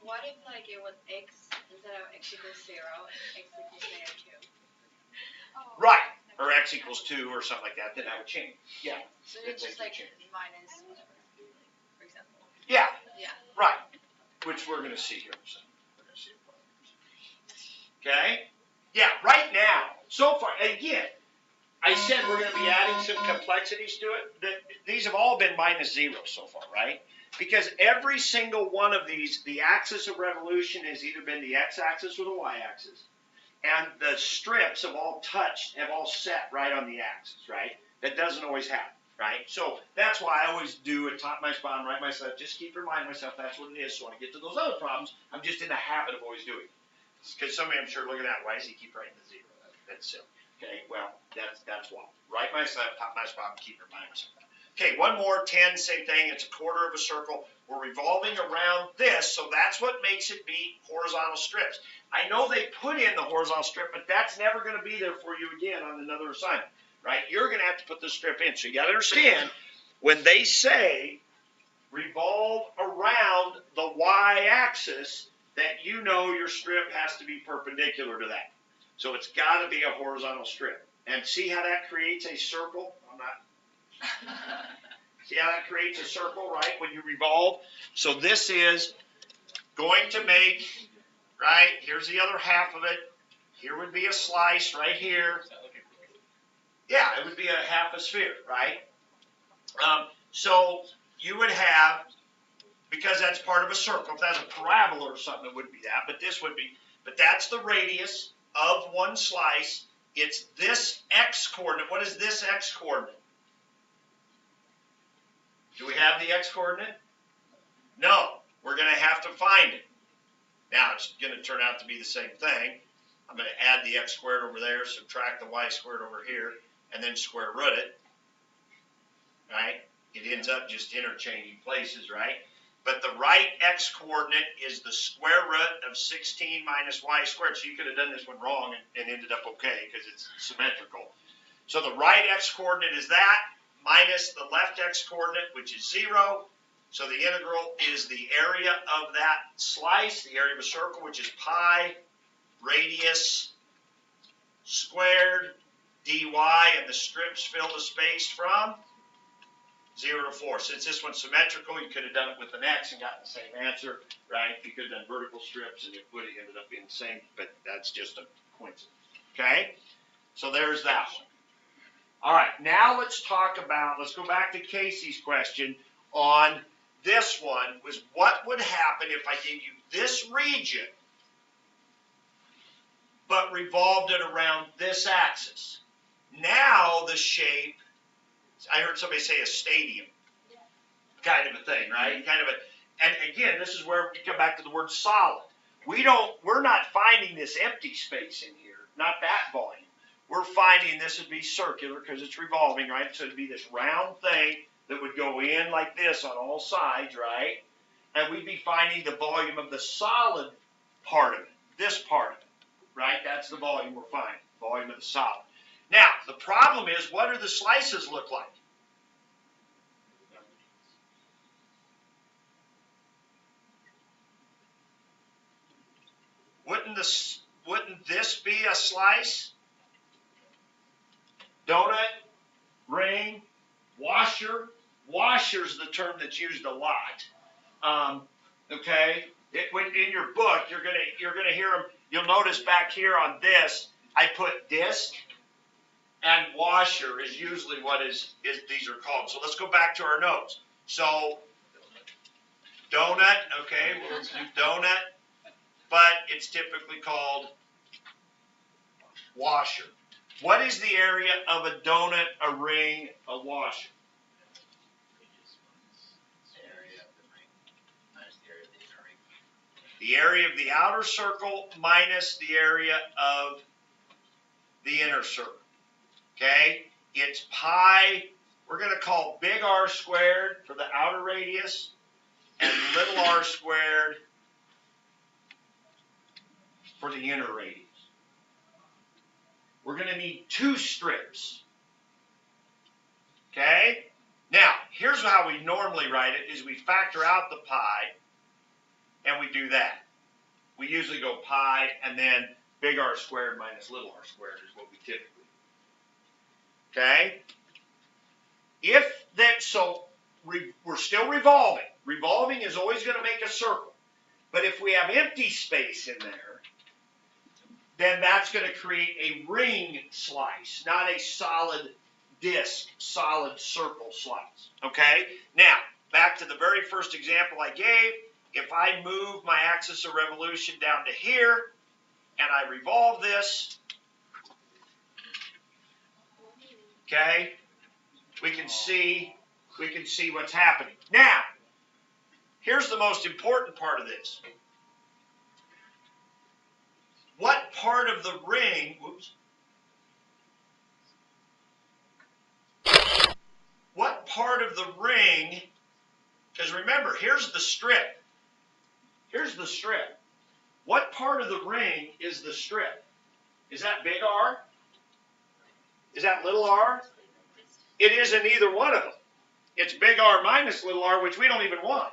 What if like it was x instead of x equals 0, x equals -2? right, or x equals 2 or something like that, then that would change. Yeah, So It's it's just like like change. minus whatever, for example. yeah, Yeah. right, which we're going to see here in a second. We're going to see it. Okay? Yeah, right now, so far, again, I said we're going to be adding some complexities to it. These have all been -0 so far, right? Because every single one of these, the axis of revolution has either been the x-axis or the y-axis. and the strips have all touched, have all set right on the axis, right? That doesn't always happen, right? So that's why I always do a top my spot and right myself. Just keep reminding myself that's what it is. So when I get to those other problems, I'm just in the habit of always doing it. Because somebody I'm sure looking at, why does he keep writing the zero? That's silly. Okay, well, that's why. Right myself, top my spot, and keep reminding myself that. Okay, one more, 10, same thing. It's a quarter of a circle. We're revolving around this, so that's what makes it be horizontal strips. I know they put in the horizontal strip, but that's never going to be there for you again on another assignment, right? You're going to have to put the strip in. So you got to understand, when they say revolve around the y-axis, that you know your strip has to be perpendicular to that. So it's got to be a horizontal strip. And see how that creates a circle? See how that creates a circle, right, when you revolve? So this is going to make, right, here's the other half of it. Here would be a slice right here. Yeah, it would be a half a sphere, right? So you would have, because that's part of a circle, if that's a parabola or something, it wouldn't be that, but this would be. But that's the radius of one slice. It's this x coordinate. What is this x coordinate? Do we have the x coordinate? No. We're going to have to find it. Now, it's going to turn out to be the same thing. I'm going to add the x squared over there, subtract the y squared over here, and then square root it. Right? It ends up just interchanging places, right? But the right x coordinate is the square root of 16 minus y squared. So you could have done this one wrong and ended up okay because it's symmetrical. So the right x coordinate is that minus the left x coordinate, which is 0. So the integral is the area of that slice, the area of a circle, which is pi radius squared dy, and the strips fill the space from 0 to 4. Since this one's symmetrical, you could have done it with an x and gotten the same answer, right? You could have done vertical strips and it would have ended up being the same, but that's just a coincidence. Okay? So there's that one. All right, now let's go back to Casey's question on this one, was what would happen if I gave you this region, but revolved it around this axis? Now the shape, I heard somebody say a stadium kind of a thing, right? And again, this is where we come back to the word solid. We're not finding this empty space in here, not that volume. We're finding this would be circular because it's revolving, right? So it'd be this round thing that would go in like this on all sides, right? And we'd be finding the volume of the solid part of it, this part of it, right? That's the volume we're finding, volume of the solid. Now, the problem is, what do the slices look like? Wouldn't this be a slice? Donut, ring, washer. Washer's the term that's used a lot. Okay, in your book, you're gonna hear them. You'll notice back here on this, I put disc, and washer is usually what these are called. So let's go back to our notes. So donut, okay, we'll do donut, but it's typically called washer. What is the area of a donut, a ring, a washer? The area of the outer circle minus the area of the inner circle. Okay? It's pi, we're going to call big R squared for the outer radius and little r squared for the inner radius. We're going to need 2 strips. Okay? Now, here's how we normally write it, is we factor out the pi, and we do that. We usually go pi, and then big R squared minus little r squared is what we typically do. Okay? We're still revolving. Revolving is always going to make a circle. But if we have empty space in there, then that's going to create a ring slice, not a solid disc, solid circle slice. Okay? Now, back to the very first example I gave. If I move my axis of revolution down to here, and I revolve this, okay, we can see what's happening. Now, here's the most important part of this. What part of the ring, what part of the ring, because remember, here's the strip. Here's the strip. What part of the ring is the strip? Is that big R? Is that little r? It isn't either one of them. It's big R minus little r, which we don't even want,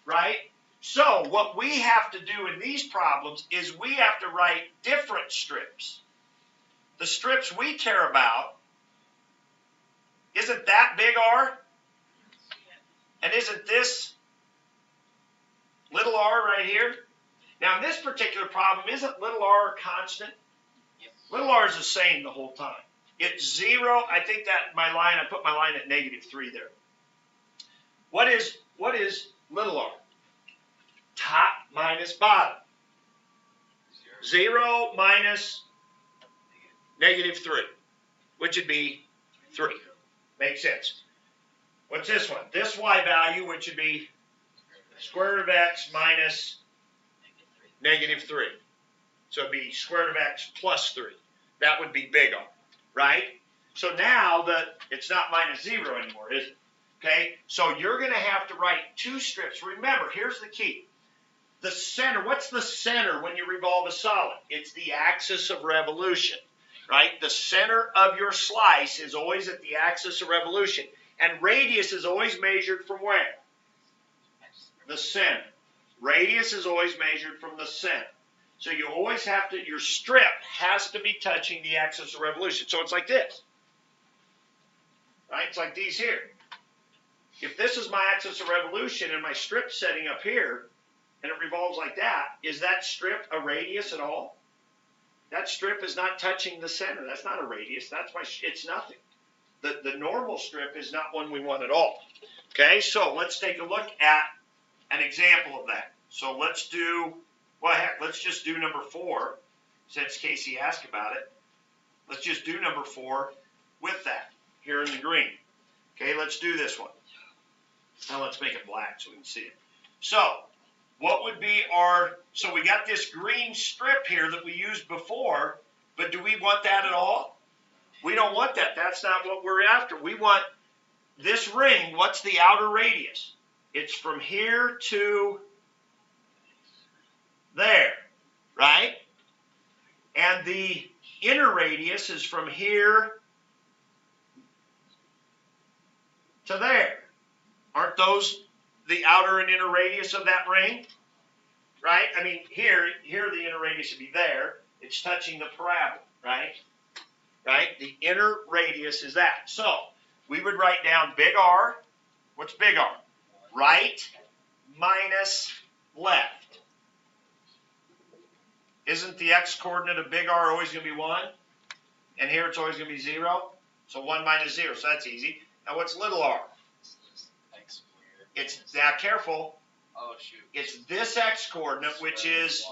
right? So what we have to do in these problems is we have to write different strips. The strips we care about, isn't that big R? And isn't this little r right here? Now in this particular problem, isn't little r a constant? Little r is the same the whole time. It's 0. I think that I put my line at -3 there. What is little r? Top minus bottom. 0 minus -3, which would be 3. Makes sense. What's this one? This y value, which would be square root of x minus -3. So it'd be square root of x plus 3. That would be big R, right? So now it's not -0 anymore, is it? Okay, so you're going to have to write 2 strips. Remember, here's the key. The center, what's the center when you revolve a solid? It's the axis of revolution, right? The center of your slice is always at the axis of revolution. And radius is always measured from where? The center. Radius is always measured from the center. So you always have to, your strip has to be touching the axis of revolution. So it's like this, right? It's like these here. If this is my axis of revolution and my strip's setting up here, and it revolves like that, is that strip a radius at all? That strip is not touching the center. That's not a radius. It's nothing. The normal strip is not one we want at all. Okay, so let's take a look at an example of that. So let's just do number 4, since Casey asked about it. Let's just do number 4 with that here in the green. Okay, let's do this one. Now let's make it black so we can see it. So what would be so we got this green strip here that we used before, but do we want that at all? We don't want that. That's not what we're after. We want this ring. What's the outer radius? It's from here to there, right? And the inner radius is from here to there. Aren't those the outer and inner radius of that ring? Right? I mean, here the inner radius would be there. It's touching the parabola, right? Right? The inner radius is that. So we would write down big R. What's big R? Right minus left. Isn't the x-coordinate of big R always going to be 1? And here it's always going to be 0. So 1 minus 0. So that's easy. Now what's little r? X squared. It's, now careful. Oh shoot. It's this x-coordinate, which is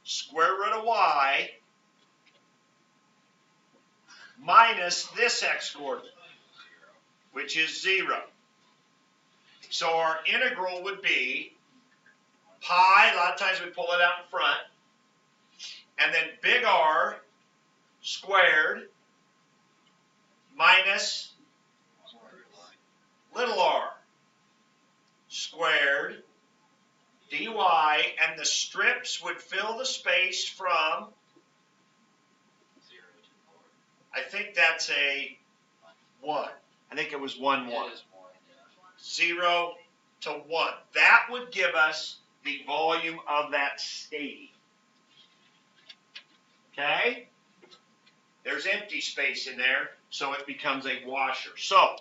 square root of y minus this x-coordinate, which is 0. So our integral would be pi, a lot of times we pull it out in front, and then big R squared minus little r squared dy, and the strips would fill the space from, I think that's a 1. I think it was 1, 1. It is 1, yeah. 0 to 1. That would give us the volume of that stadium. Okay? There's empty space in there, so it becomes a washer. So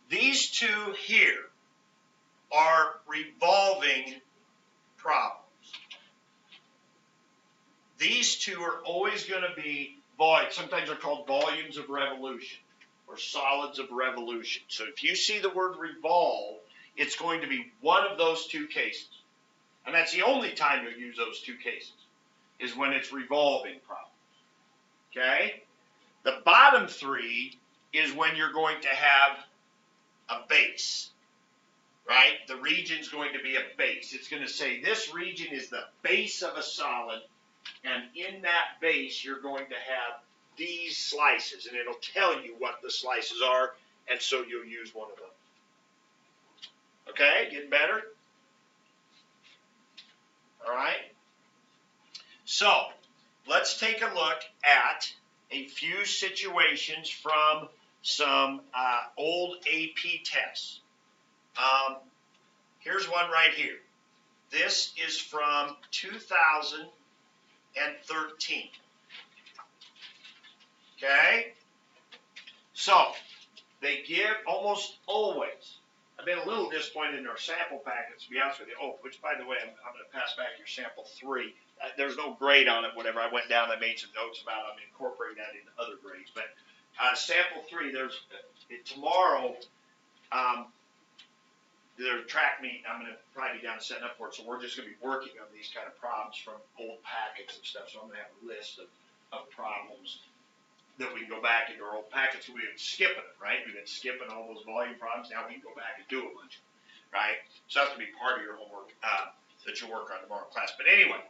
these two here are revolving problems. These two are always going to be void. Sometimes they're called volumes of revolution or solids of revolution. So if you see the word revolve, it's going to be one of those two cases. And that's the only time you'll use those two cases. is when it's revolving problems. Okay? The bottom 3 is when you're going to have a base. Right? The region's going to be a base. It's going to say this region is the base of a solid, and in that base you're going to have these slices, and it'll tell you what the slices are, and so you'll use one of them. Okay? Getting better? All right? So, let's take a look at a few situations from some old AP tests. Here's one right here. This is from 2013. Okay? So, they give almost always. I've been a little disappointed in our sample packets, to be honest with you. Oh, which, by the way, I'm going to pass back your sample 3. There's no grade on it, whatever. I went down and I made some notes about it. I'm incorporating that into other grades. But sample 3, tomorrow, there's a track meet. I'm going to probably be down setting up for it. So we're just going to be working on these kind of problems from old packets and stuff. So I'm going to have a list of problems that we can go back into our old packets. We've been skipping it, right? We've been skipping all those volume problems. Now we can go back and do a bunch of them, right? So that's going to be part of your homework that you'll work on tomorrow in class. But anyway,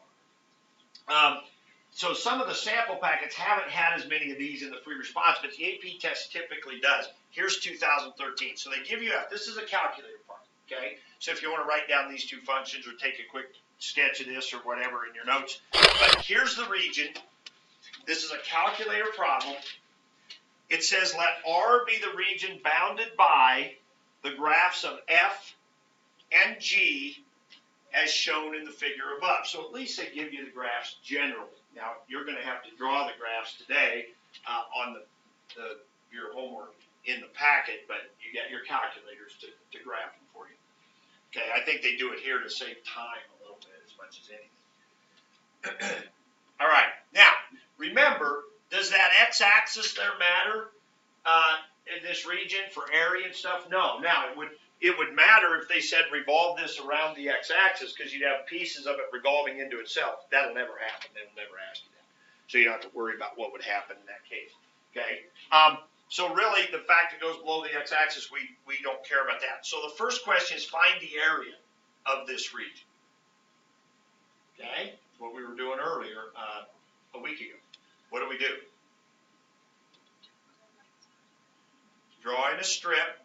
so some of the sample packets haven't had as many of these in the free response, but the AP test typically does. Here's 2013. So they give you this is a calculator part, okay? So if you want to write down these 2 functions or take a quick sketch of this or whatever in your notes. But here's the region. This is a calculator problem. It says let R be the region bounded by the graphs of F and G as shown in the figure above. So at least they give you the graphs generally. Now, you're going to have to draw the graphs today on your homework in the packet, but you get your calculators to graph them for you. Okay, I think they do it here to save time a little bit as much as anything. All right, now, remember, does that x-axis there matter in this region for area and stuff? No. Now, it would matter if they said revolve this around the x-axis because you'd have pieces of it revolving into itself. That'll never happen. They'll never ask you that. So you don't have to worry about what would happen in that case. Okay? So really, the fact it goes below the x-axis, we don't care about that. So the first question is find the area of this region. Okay? What we were doing earlier a week ago. What do? Drawing a strip.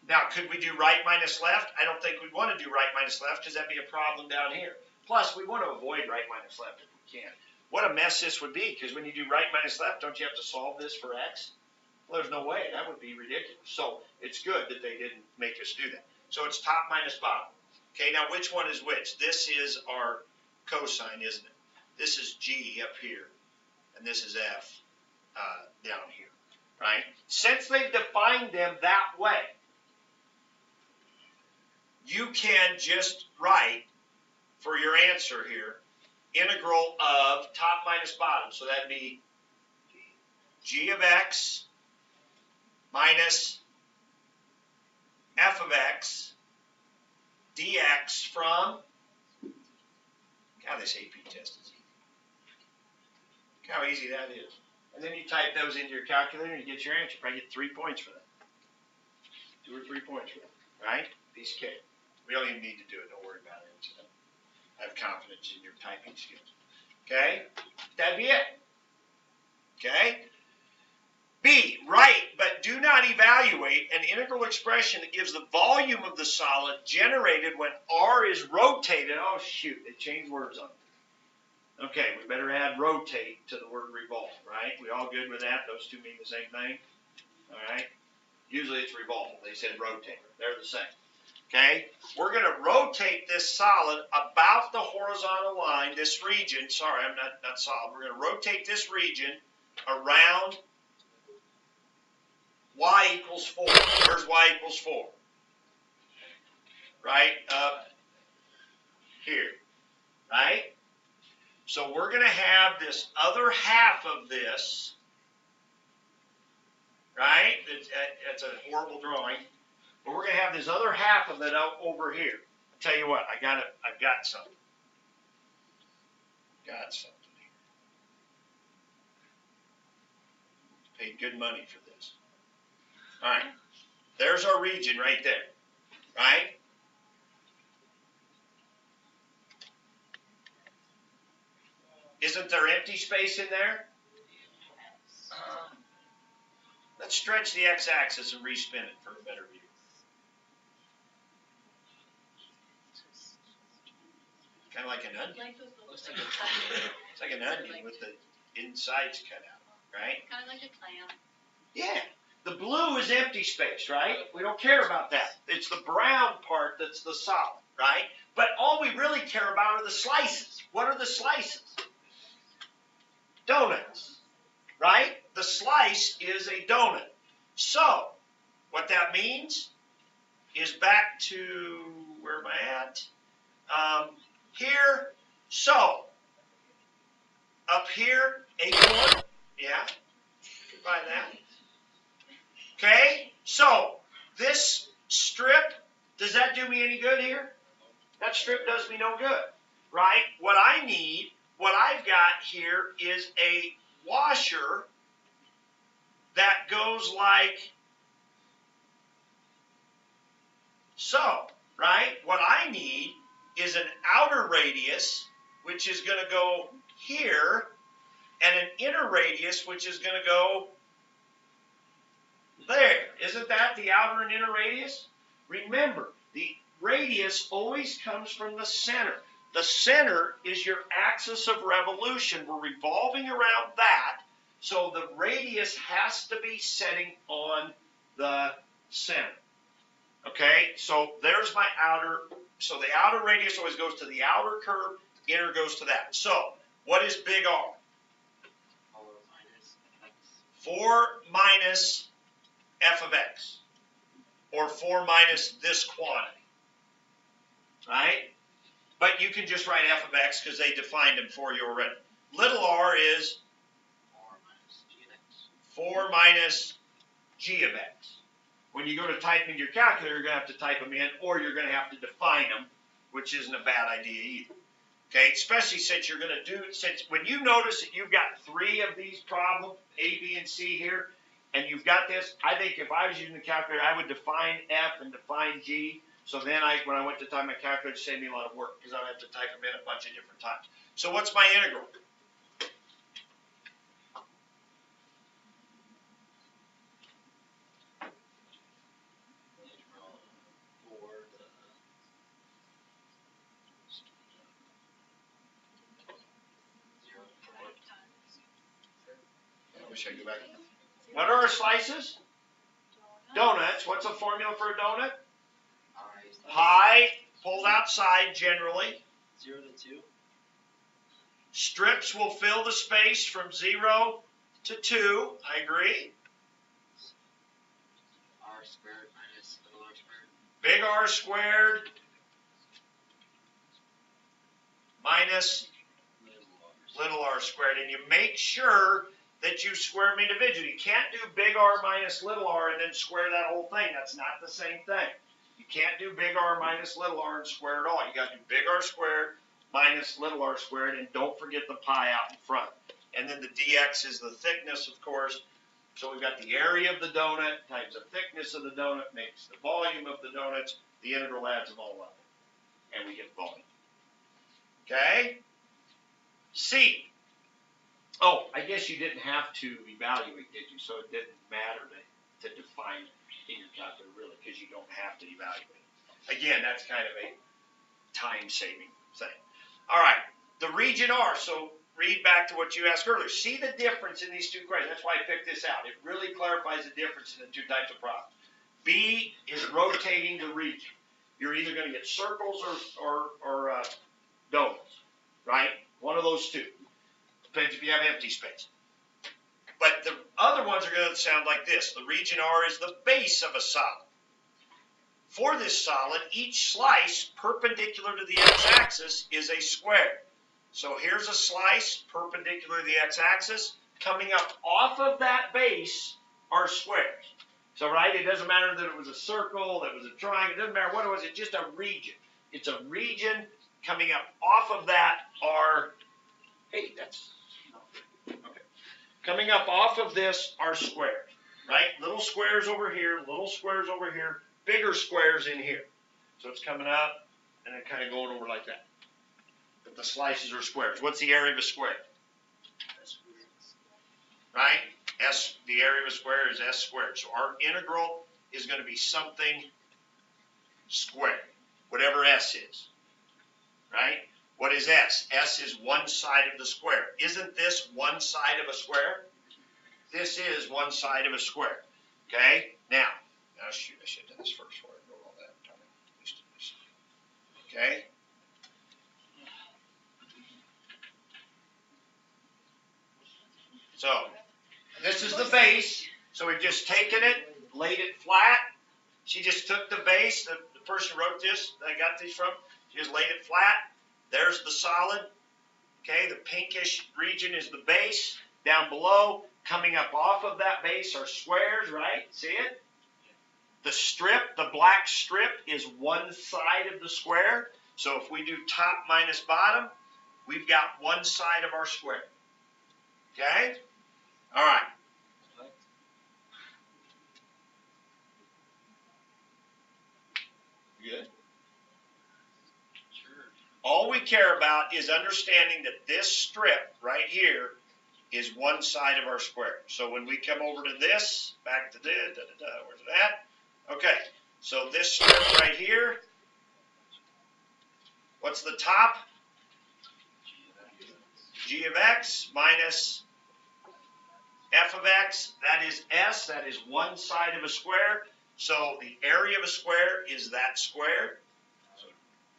Now, could we do right minus left? I don't think we'd want to do right minus left because that'd be a problem down here. Plus, we want to avoid right minus left if we can. What a mess this would be, because when you do right minus left, don't you have to solve this for x? Well, there's no way. That would be ridiculous. So it's good that they didn't make us do that. So it's top minus bottom. Okay, now which one is which? This is our cosine, isn't it? This is G up here, and this is F down here, right? Since they've defined them that way, you can just write for your answer here, integral of top minus bottom. So that'd be G of X minus F of X dx from, God, this AP test is easy. Look how easy that is. And then you type those into your calculator and you get your answer. You probably get 3 points for that. 2 or 3 points for that, right? Piece of cake. We don't even need to do it. Don't worry about it. I have confidence in your typing skills. Okay? That'd be it. Okay? B, write, but do not evaluate an integral expression that gives the volume of the solid generated when R is rotated. Oh, shoot. They changed words on it. Okay, we better add rotate to the word revolve, right? We all good with that? Those two mean the same thing? All right? Usually it's revolve. They said rotate. They're the same. Okay? We're going to rotate this solid about the horizontal line, this region. Sorry, I'm not solid. We're going to rotate this region around y equals 4. Where's y equals 4? Right up here. Right? So we're going to have this other half of this. Right? That's a horrible drawing. But we're going to have this other half of it over here. I'll tell you what, I've got something. got something here. Paid good money for this. All right. There's our region right there. Right? Isn't there empty space in there? Let's stretch the x-axis and respin it for a better view. Kind of like an onion. Like those little Looks like things. It's like an onion with the insides cut out, right? Kind of like a clam. Yeah. The blue is empty space, right? We don't care about that. It's the brown part that's the solid, right? But all we really care about are the slices. What are the slices? Donuts, right? The slice is a donut. So, what that means is back to, where am I at? Here, so, up here, acorn, yeah, you can buy that. Okay, so, this strip, does that do me any good here? That strip does me no good, right? What I need, what I've got here is a washer that goes like so, right? What I need is an outer radius, which is going to go here, and an inner radius, which is going to go there. Isn't that the outer and inner radius? Remember, the radius always comes from the center. The center is your axis of revolution. We're revolving around that, so the radius has to be setting on the center. Okay, so there's my outer. So the outer radius always goes to the outer curve, inner goes to that. So what is big R? 4 minus f of x, or 4 minus this quantity, right? But you can just write f of x because they defined them for you already. Little r is 4 minus g of x. When you go to type in your calculator, you're going to have to type them in, or you're going to have to define them, which isn't a bad idea either. Okay, especially since you're going to do, since when you notice that you've got 3 of these problems, A, B, and C here, and you've got this, I think if I was using the calculator, I would define F and define G. So then when I went to type my calculator, it saved me a lot of work because I would have to type them in a bunch of different times. So what's my integral? I wish I could go back. What are our slices? Donuts. What's the formula for a donut? High, pulled outside generally. 0 to 2. Strips will fill the space from 0 to 2. I agree. R squared minus little r squared. Big R squared minus little r squared. And you make sure that you square them individually. You can't do big R minus little r and then square that whole thing. That's not the same thing. You can't do big R minus little r and square it all. You got to do big R squared minus little r squared, and don't forget the pi out in front. And then the dx is the thickness, of course. So we've got the area of the donut times the thickness of the donut makes the volume of the donuts. The integral adds them all up, and we get volume. Okay? C. Oh, I guess you didn't have to evaluate, did you? So it didn't matter to define it in your calculator, really, because you don't have to evaluate. Again, that's kind of a time-saving thing. All right, the region R. So read back to what you asked earlier. See the difference in these two equations. That's why I picked this out. It really clarifies the difference in the two types of problems. B is rotating the region. You're either going to get circles or donuts, right? One of those two. Depends if you have empty space. But the other ones are going to sound like this. The region R is the base of a solid. For this solid, each slice perpendicular to the x-axis is a square. So here's a slice perpendicular to the x-axis. Coming up off of that base are squares. So, right, it doesn't matter that it was a circle, that it was a triangle, it doesn't matter what it was, it's just a region. It's a region. Coming up off of that are Hey, that's, okay. Coming up off of this are squares, right? Little squares over here, little squares over here, bigger squares in here. So it's coming up and then kind of going over like that. But the slices are squares. What's the area of a square? Right? The area of a square is S squared. So our integral is going to be something squared, whatever S is. Right? What is S? S is one side of the square. Isn't this one side of a square? This is one side of a square. Okay? Now, oh shoot, I should have done this first before I wrote all that. Okay? So, this is the base. So we've just taken it, laid it flat. She just took the base, the person who wrote this, that I got these from, she just laid it flat. There's the solid. Okay, the pinkish region is the base. Down below, coming up off of that base are squares, right? See it? The strip, the black strip, is one side of the square. So if we do top minus bottom, we've got one side of our square. Okay? All right. Good. Sure. All we care about is understanding that this strip right here is one side of our square. So when we come over to this, back to this, where's it at? Okay, so this strip right here, what's the top? G of x minus f of x, that is S, that is one side of a square. So the area of a square is that square. So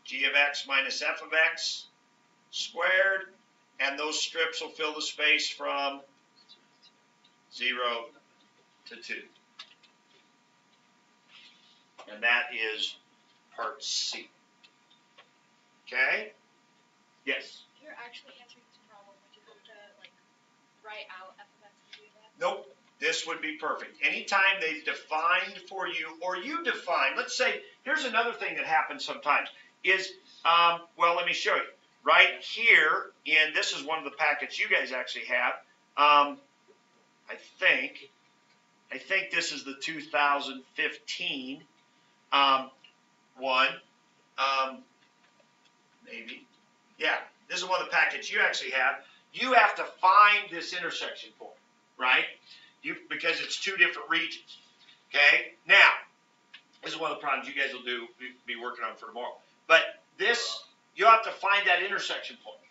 G of x minus f of x squared, and those strips will fill the space from 0 to 2. And that is part C. Okay? Yes? You're actually answering this problem. Would you have to like write out f of x and g of x? Nope. This would be perfect. Anytime they've defined for you, or you define, let's say, here's another thing that happens sometimes, is, well, let me show you. Right here, and this is one of the packets you guys actually have, I think this is the 2015 one, maybe. Yeah, this is one of the packets you actually have. You have to find this intersection point, right? Because it's two different regions. Okay? Now, this is one of the problems you guys will be working on for tomorrow. But this, you have to find that intersection point.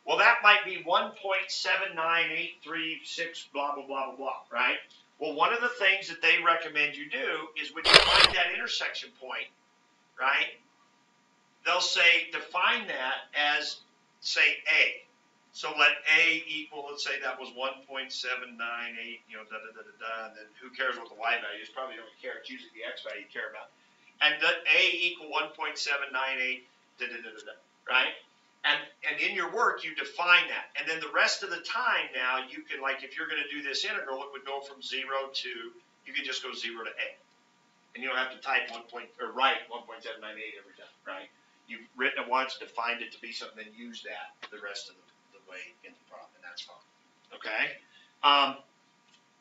Well, that might be 1.79836, blah, blah, blah, blah, blah, right? Well, one of the things that they recommend you do is when you find that intersection point, right, they'll say define that as, say, A. So let A equal, let's say that was 1.798, and then who cares what the Y value is? Probably don't care. It's usually the X value you care about. And let A equal 1.798, right? And in your work, you define that. And then the rest of the time now, you can, like, if you're going to do this integral, it would go from 0 to, you can just go 0 to A. And you don't have to type write 1.798 every time, right? You've written it once, defined it to be something, then use that the rest of the way in the problem, and that's fine. Okay?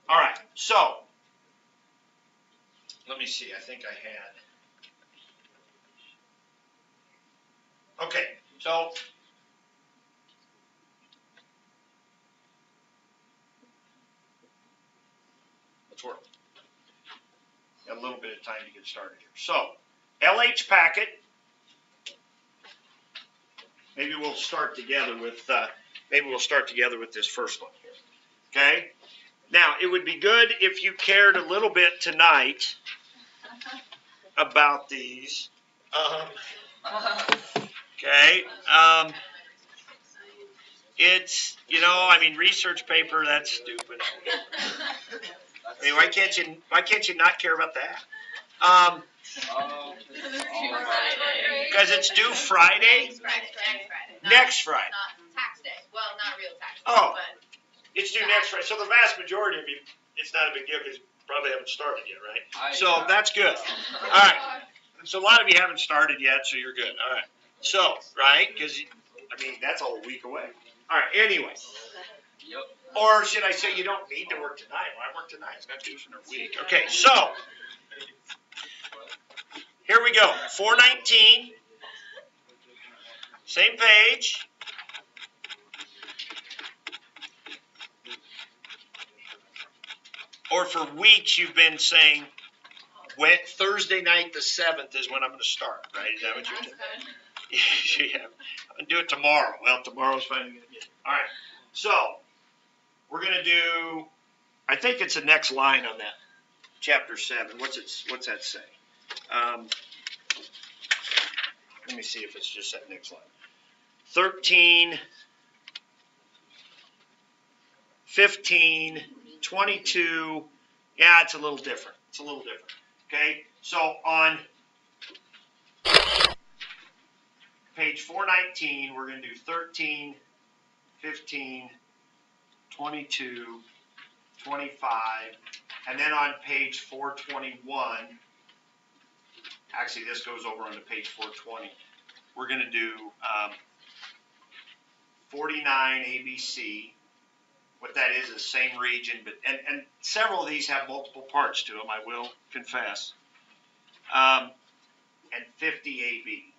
All right, so let me see. I think I had. Okay, so let's work. Got a little bit of time to get started here. So, LH packet. Maybe we'll start together with this first one here. Okay? Now, it would be good if you cared a little bit tonight about these. Okay? It's, research paper, that's stupid. I mean, why can't you not care about that? Because it's due Friday? Next Friday. Not tax day. Well, not real tax day. Oh. But It's due next Friday. So the vast majority of you, it's not a big deal because you probably haven't started yet, right? So that's good. All right. So a lot of you haven't started yet, so you're good. All right. So, right? Because, that's all a week away. All right, anyway. Yep. Or should I say you don't need to work tonight? Well, I work tonight. It's not due for another week. Okay, so here we go. 419. Same page. Or for weeks you've been saying, when Thursday night the 7th is when I'm going to start, right? Is that what you're doing? Yeah. I'm going to do it tomorrow. Well, tomorrow's finally going to get it. All right. So we're going to do, I think it's the next line on that, chapter 7. What's that say? Let me see if it's just that next line. 13, 15, 22. Yeah, it's a little different. It's a little different. Okay, so on page 419, we're going to do 13, 15, 22, 25, and then on page 421, actually this goes over onto page 420, we're going to do 49 ABC. What that is the same region, but and several of these have multiple parts to them, I will confess. And 50 AB.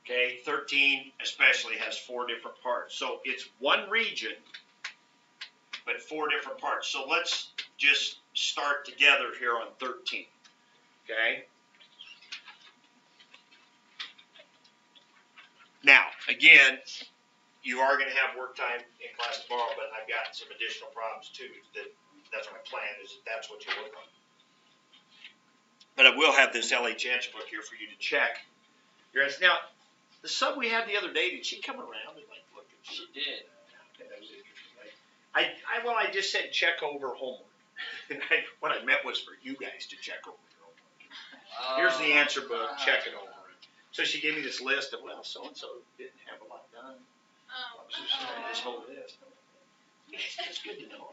Okay, 13 especially has 4 different parts. So it's one region, but 4 different parts. So let's just start together here on 13. Okay? Now, again, you are going to have work time in class tomorrow, but I've got some additional problems too. That's my plan, is that's what you work on. But I will have this LHH book here for you to check. Now, the sub we had the other day, did she come around and like look at She did. Okay, that was interesting, right? I just said check over homework. And what I meant was for you guys to check over your homework. Here's the answer book, check it over. So she gave me this list of, well, so-and-so didn't have a lot done. So she had this whole list. It's good to know.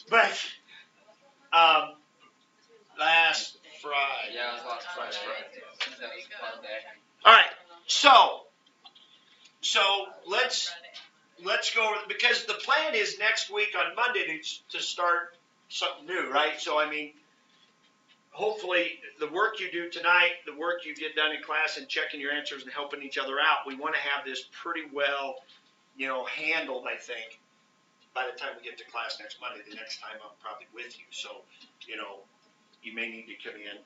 But last Friday. Yeah, it was last Friday. That was a fun day. All right, so let's go over, because the plan is next week on Monday to start something new, right? So I mean, hopefully the work you do tonight, the work you get done in class and checking your answers and helping each other out, we want to have this pretty well, handled, I think, by the time we get to class next Monday. The next time I'm probably with you. So, you may need to come in,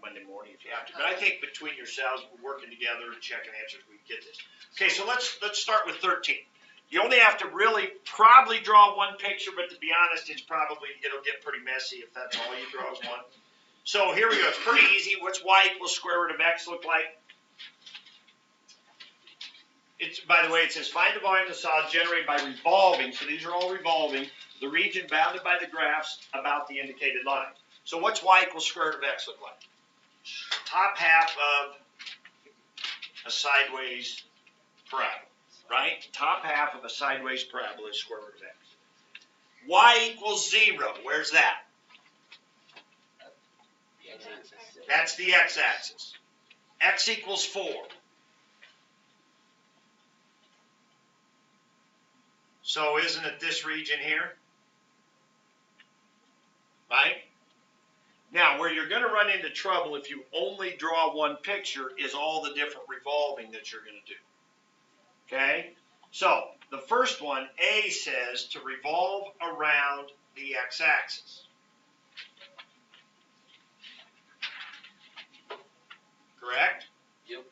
Monday morning if you have to. But I think between yourselves, we're working together and checking answers, we can get this. Okay, so let's start with 13. You only have to really probably draw one picture, but to be honest, it'll get pretty messy if that's all you draw is one. So here we go. It's pretty easy. What's y equals square root of x look like? By the way, it says find the volume of the solid generated by revolving. So these are all revolving. The region bounded by the graphs about the indicated line. So what's y equals square root of x look like? Top half of a sideways parabola, right? Top half of a sideways parabola is square root of x. Y equals 0. Where's that? That's the x-axis. X equals 4. So isn't it this region here? Right? Now, where you're going to run into trouble if you only draw one picture is all the different revolving that you're going to do. Okay? So, the first one, A, says to revolve around the x-axis. Correct? Yep.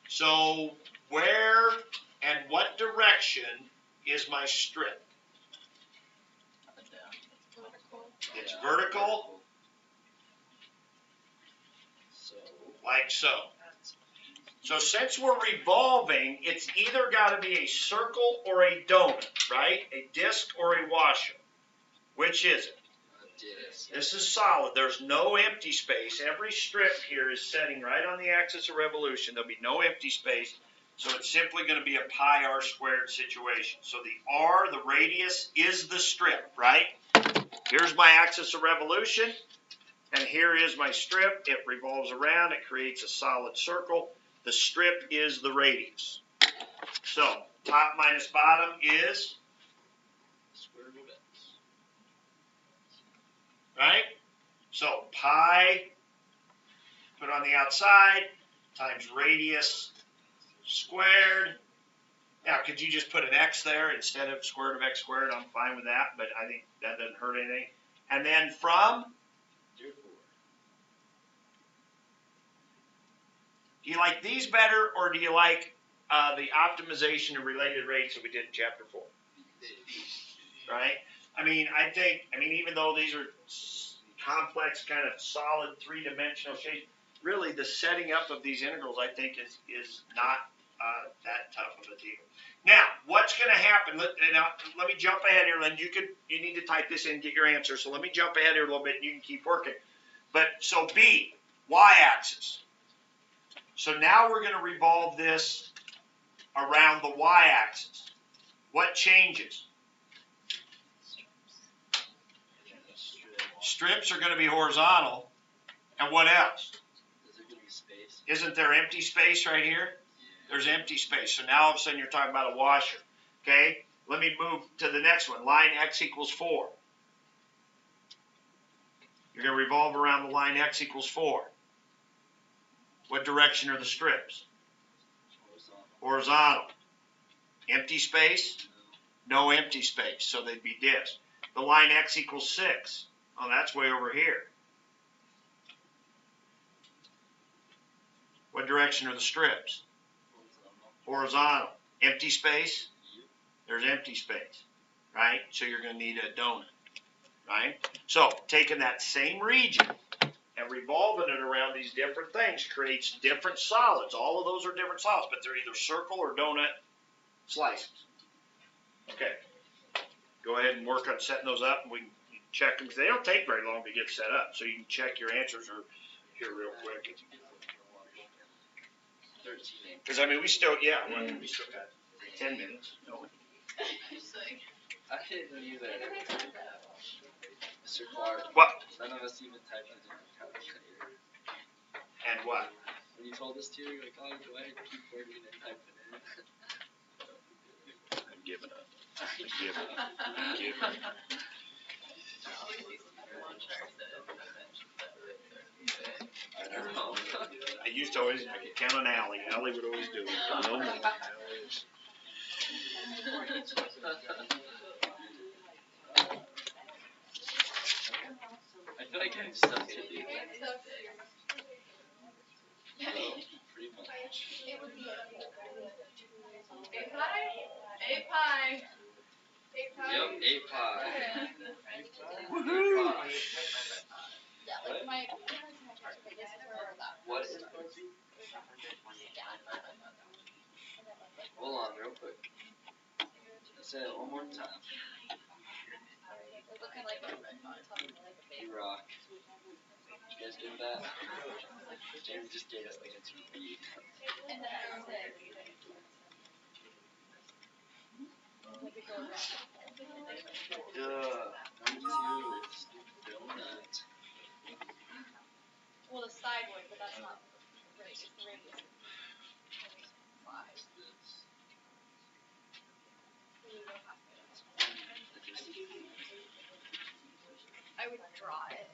So, where and what direction is my strip? It's vertical, like so. So since we're revolving, it's either got to be a circle or a donut, right? A disc or a washer. Which is it? This is solid. There's no empty space. Every strip here is setting right on the axis of revolution. There'll be no empty space. So it's simply going to be a pi r squared situation. So the r, the radius, is the strip, right? Here's my axis of revolution. And here is my strip. It revolves around. It creates a solid circle. The strip is the radius. So top minus bottom is, Square root of x. right? So pi, put on the outside, times radius squared. Now, could you just put an x there instead of square root of x squared? I'm fine with that, but I think that doesn't hurt anything. And then from, Therefore, do you like these better, or do you like the optimization of related rates that we did in chapter 4? Right? I mean, even though these are complex, kind of solid three-dimensional shapes, really the setting up of these integrals, I think, is not that tough of a deal. Now, what's going to happen? Let me jump ahead here, Lynn. You need to type this in and get your answer. So let me jump ahead here a little bit, and you can keep working. But so B, y-axis. So now we're going to revolve this around the y-axis. What changes? Strips are going to be horizontal. And what else? Is there gonna be space? Isn't there empty space right here? Yeah. There's empty space. So now all of a sudden you're talking about a washer. Okay? Let me move to the next one. Line x equals 4. You're going to revolve around the line x equals 4. What direction are the strips? Horizontal. Empty space? No empty space. So they'd be this. The line x equals 6. Oh, that's way over here. What direction are the strips? Horizontal. Empty space? There's empty space, right? So you're going to need a donut, right? So taking that same region and revolving it around these different things creates different solids. All of those are different solids, but they're either circle or donut slices. Okay. Go ahead and work on setting those up, and we can check them, because they don't take very long to get set up. So you can check your answers here real quick. 13. Because, we still, we still got 10 minutes. No. It's like, I didn't know either. Mr. Clark. What? None of us even typed it in the calculator. And what? When you told us to, you're like, oh, go ahead and keep working and type it in. I'm giving up. I'm giving up. I'm giving up. I always see something on charts that mentions that right there. I don't know. I used to always, I could count on Allie. Allie would always do it. No more. I feel like I have stuff to do. Pretty much. Yep, 8 pi. Woohoo! What is it? Hold on, real quick. Let's say it one more time. You rock. You guys get that? Jamie just gave us the answer B. Number 2, stupid donut. Well, the side one, but that's not right. It's the radius. What's this? I would draw it.